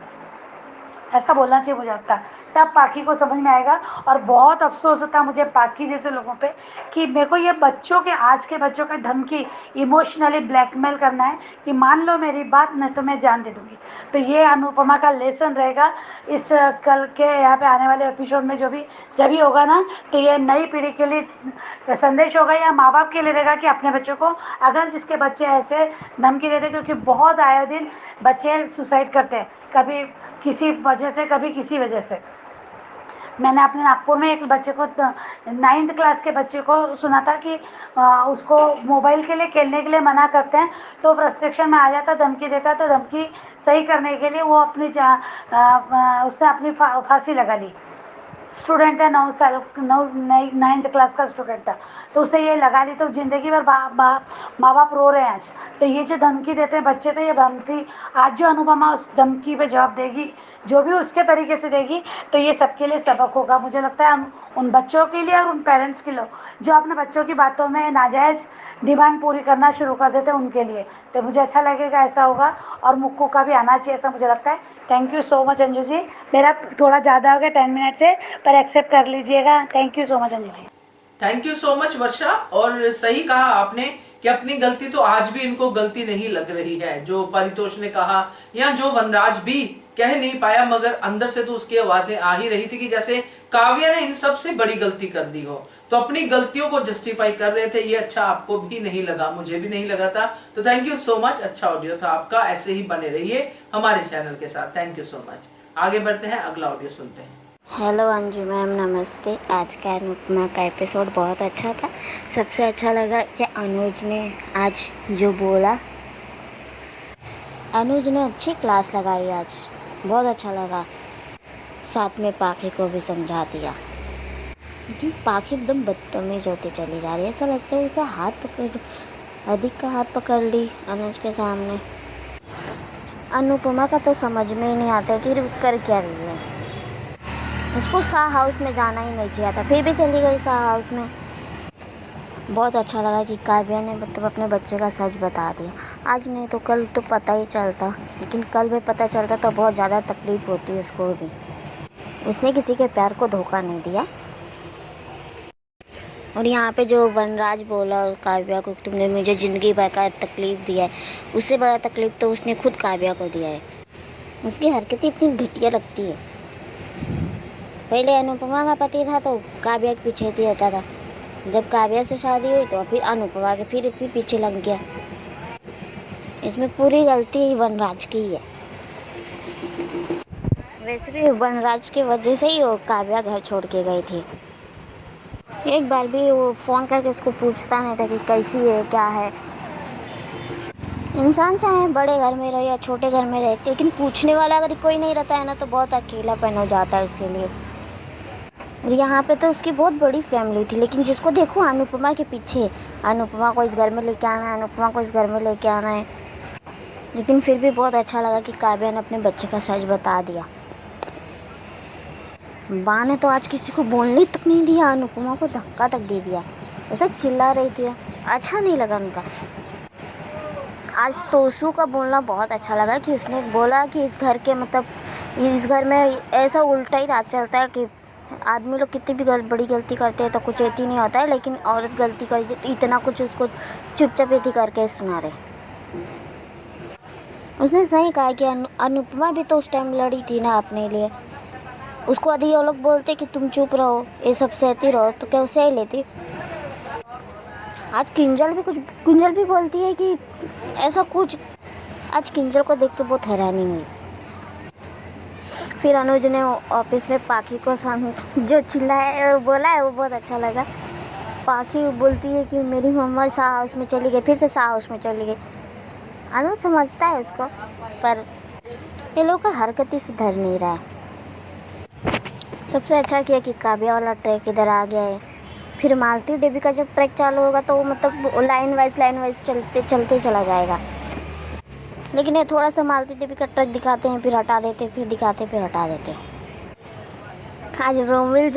ऐसा बोलना चाहिए मुझे लगता है। तब पाखी को समझ में आएगा। और बहुत अफसोस होता है मुझे पाखी जैसे लोगों पे कि मेरे को ये बच्चों के, आज के बच्चों का धमकी, इमोशनली ब्लैकमेल करना है कि मान लो मेरी बात, नहीं तो मैं जान दे दूँगी। तो ये अनुपमा का लेसन रहेगा इस कल के यहाँ पे आने वाले एपिसोड में, जब भी होगा ना, तो ये नई पीढ़ी के लिए संदेश होगा या माँ बाप के लिए रहेगा कि अपने बच्चों को, अगर जिसके बच्चे ऐसे धमकी देते, क्योंकि बहुत आए दिन बच्चे सुसाइड करते हैं, कभी किसी वजह से, कभी किसी वजह से। मैंने अपने नागपुर में एक बच्चे को, 9th क्लास के बच्चे को सुना था कि उसको मोबाइल के लिए, खेलने के लिए मना करते हैं तो फ्रस्ट्रेशन में आ जाता, धमकी देता, तो धमकी सही करने के लिए वो अपनी उसने अपनी फांसी लगा ली। स्टूडेंट है, 9th क्लास का स्टूडेंट था, तो उसे ये लगा ली, तो ज़िंदगी भर माँ बाप रो रहे हैं आज। तो ये जो धमकी देते हैं बच्चे, तो ये धमकी आज जो अनुपमा उस धमकी पे जवाब देगी, जो भी उसके तरीके से देगी, तो ये सबके लिए सबक होगा। मुझे लगता है उन बच्चों के लिए और उन पेरेंट्स के लिए जो अपने बच्चों की बातों में नाजायज़ डिमांड पूरी करना शुरू कर देते हैं, उनके लिए। तो मुझे अच्छा लगेगा ऐसा होगा, और मुक्कू का भी आना चाहिए, ऐसा मुझे लगता है। Thank you so much Anju ji, मेरा थोड़ा ज़्यादा हो गया 10 मिनट से, पर एक्सेप्ट कर लीजिएगा। Thank you so much Anju ji. Thank you so much Varsha. और सही कहा आपने कि अपनी गलती तो आज भी इनको गलती नहीं लग रही है। जो परितोष ने कहा या जो वनराज भी कह नहीं पाया, मगर अंदर से तो उसकी आवाजें आ ही रही थी कि जैसे काव्या ने इन सब से बड़ी गलती कर दी हो, तो अपनी गलतियों को जस्टिफाई कर रहे थे। ये अच्छा आपको भी नहीं लगा, मुझे भी नहीं लगा था। तो थैंक यू सो मच, अच्छा ऑडियो था आपका, ऐसे ही बने रहिए हमारे चैनल के साथ। Thank you so much. आगे बढ़ते हैं, अगला ऑडियो सुनते हैं। हेलो अंजू मैम, नमस्ते। आज का अनुपमा का एपिसोड बहुत अच्छा था। सबसे अच्छा लगा कि अनुज ने आज जो बोला, अनुज ने अच्छी क्लास लगाई आज, बहुत अच्छा लगा। साथ में पाखी को भी समझा दिया, लेकिन पाखी एकदम बदतमीज होती चली जा रही है। ऐसा लगता है उसे हाथ पकड़, अधिक का हाथ पकड़ ली अनुज के सामने। अनुपमा का तो समझ में ही नहीं आता कि कर क्या रही है। उसको शाह हाउस में जाना ही नहीं चाहिए था, फिर भी चली गई शाह हाउस में। बहुत अच्छा लगा कि काव्या ने मतलब अपने बच्चे का सच बता दिया। आज नहीं तो कल तो पता ही चलता, लेकिन कल भी पता चलता तो बहुत ज़्यादा तकलीफ़ होती है उसको भी। उसने किसी के प्यार को धोखा नहीं दिया। और यहाँ पे जो वनराज बोला काव्या को, तुमने मुझे ज़िंदगी भर का तकलीफ़ दिया है, उससे बड़ा तकलीफ़ तो उसने खुद काव्या को दिया है। उसकी हरकतें इतनी घटिया लगती है। पहले अनुपमा का पति था तो काव्या के पीछे ही रहता था, जब काव्या से शादी हुई तो फिर अनुपमा के फिर पीछे लग गया। इसमें पूरी गलती वनराज की ही है। वैसे भी वनराज की वजह से ही वो काव्या घर छोड़ के गई थी। एक बार भी वो फ़ोन करके उसको पूछता नहीं था कि कैसी है, क्या है। इंसान चाहे बड़े घर में रहे या छोटे घर में रहे, लेकिन पूछने वाला अगर कोई नहीं रहता है ना, तो बहुत अकेलापन हो जाता है उसके लिए। और यहाँ पे तो उसकी बहुत बड़ी फैमिली थी, लेकिन जिसको देखो अनुपमा के पीछे, अनुपमा को इस घर में लेके आना है, अनुपमा को इस घर में लेके आना है। लेकिन फिर भी बहुत अच्छा लगा कि काव्या ने अपने बच्चे का सच बता दिया। माँ ने तो आज किसी को बोलने तक नहीं दिया, अनुपमा को धक्का तक दे दिया, ऐसा चिल्ला रही थी। अच्छा नहीं लगा उनका। आज तोसू का बोलना बहुत अच्छा लगा कि उसने बोला कि इस घर के मतलब इस घर में ऐसा उल्टा ही राज चलता है कि आदमी लोग कितनी भी बड़ी गलती करते हैं तो कुछ ऐसी नहीं होता है, लेकिन औरत गलती करती तो इतना कुछ उसको चुपचाप ऐसी करके सुना रहे। उसने सही कहा कि अनुपमा भी तो उस टाइम लड़ी थी ना अपने लिए। उसको यदि वो लोग बोलते कि तुम चुप रहो, ये सब सहती रहो, तो क्या उसे ही लेती। आज किंजल भी बोलती है कि ऐसा कुछ आज किंजल को देख के बहुत हैरानी हुई। फिर अनुज ने ऑफिस में पाखी को जो चिल्लाया बोला है वो बहुत अच्छा लगा। पाखी बोलती है कि मेरी मम्मा शाह हाउस में चली गई, फिर से शाह हाउस में चली गई। अनुज समझता है उसको, पर ये लोग का हरकत ही सुधर नहीं रहा है। सबसे अच्छा किया कि काव्या वाला ट्रैक इधर आ गया है। फिर मालती देवी का जब ट्रैक चालू होगा तो मतलब लाइन वाइज चलते चला जाएगा। लेकिन ये थोड़ा सा मालती देवी का ट्रैक दिखाते हैं, फिर हटा देते, फिर दिखाते, फिर हटा देते। आज रोमिल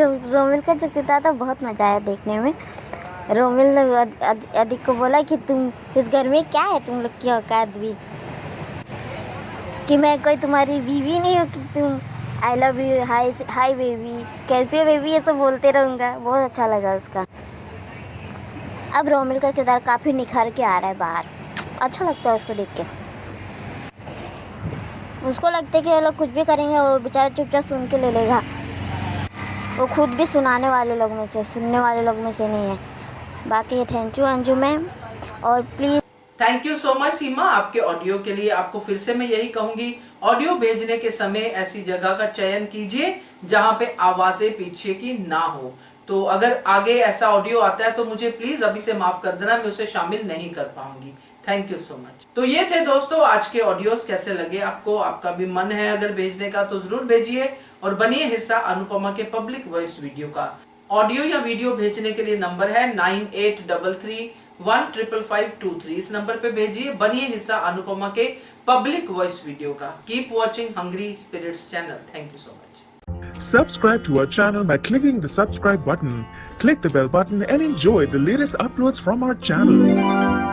का जो किता था बहुत मज़ा आया देखने में। रोमिल ने अधिक को बोला कि तुम इस घर में क्या है, तुम लोग की औकात भी, कि मैं कोई तुम्हारी बीवी नहीं हूँ कि तुम आई लव यू, हाय बेबी, कैसे हो बेबी, ये सब बोलते रहूँगा। बहुत अच्छा लगा उसका। अब रोमिल का किरदार काफ़ी निखर के आ रहा है बाहर, अच्छा लगता है उसको देख के। उसको लगता है कि वो लोग कुछ भी करेंगे वो बेचारा चुपचाप सुन के ले लेगा। वो खुद भी सुनने वाले लोग में से नहीं है। बाकी थैंक यू अंजू मैम, और please thank you so much Seema आपके ऑडियो के लिए। आपको फिर से मैं यही कहूंगी, ऑडियो भेजने के समय ऐसी जगह का चयन कीजिए जहां पे आवाजें पीछे की ना हो। तो अगर आगे ऐसा ऑडियो आता है तो मुझे प्लीज अभी से माफ कर देना, मैं उसे शामिल नहीं कर पाऊंगी। Thank you so much. तो ये थे दोस्तों आज के ऑडियोज। कैसे लगे आपको? आपका भी मन है अगर भेजने का तो जरूर भेजिए और बनिए हिस्सा अनुपमा के पब्लिक वॉइस वीडियो का। ऑडियो या वीडियो भेजने के लिए नंबर है 9833155523। इस नंबर पे भेजिए, बनिए हिस्सा अनुपमा के पब्लिक वॉइस वीडियो का। Keep watching hungry spirits channel. Thank you so much. Subscribe to our channel by clicking the subscribe button. Click the bell button and enjoy the latest uploads from our channel.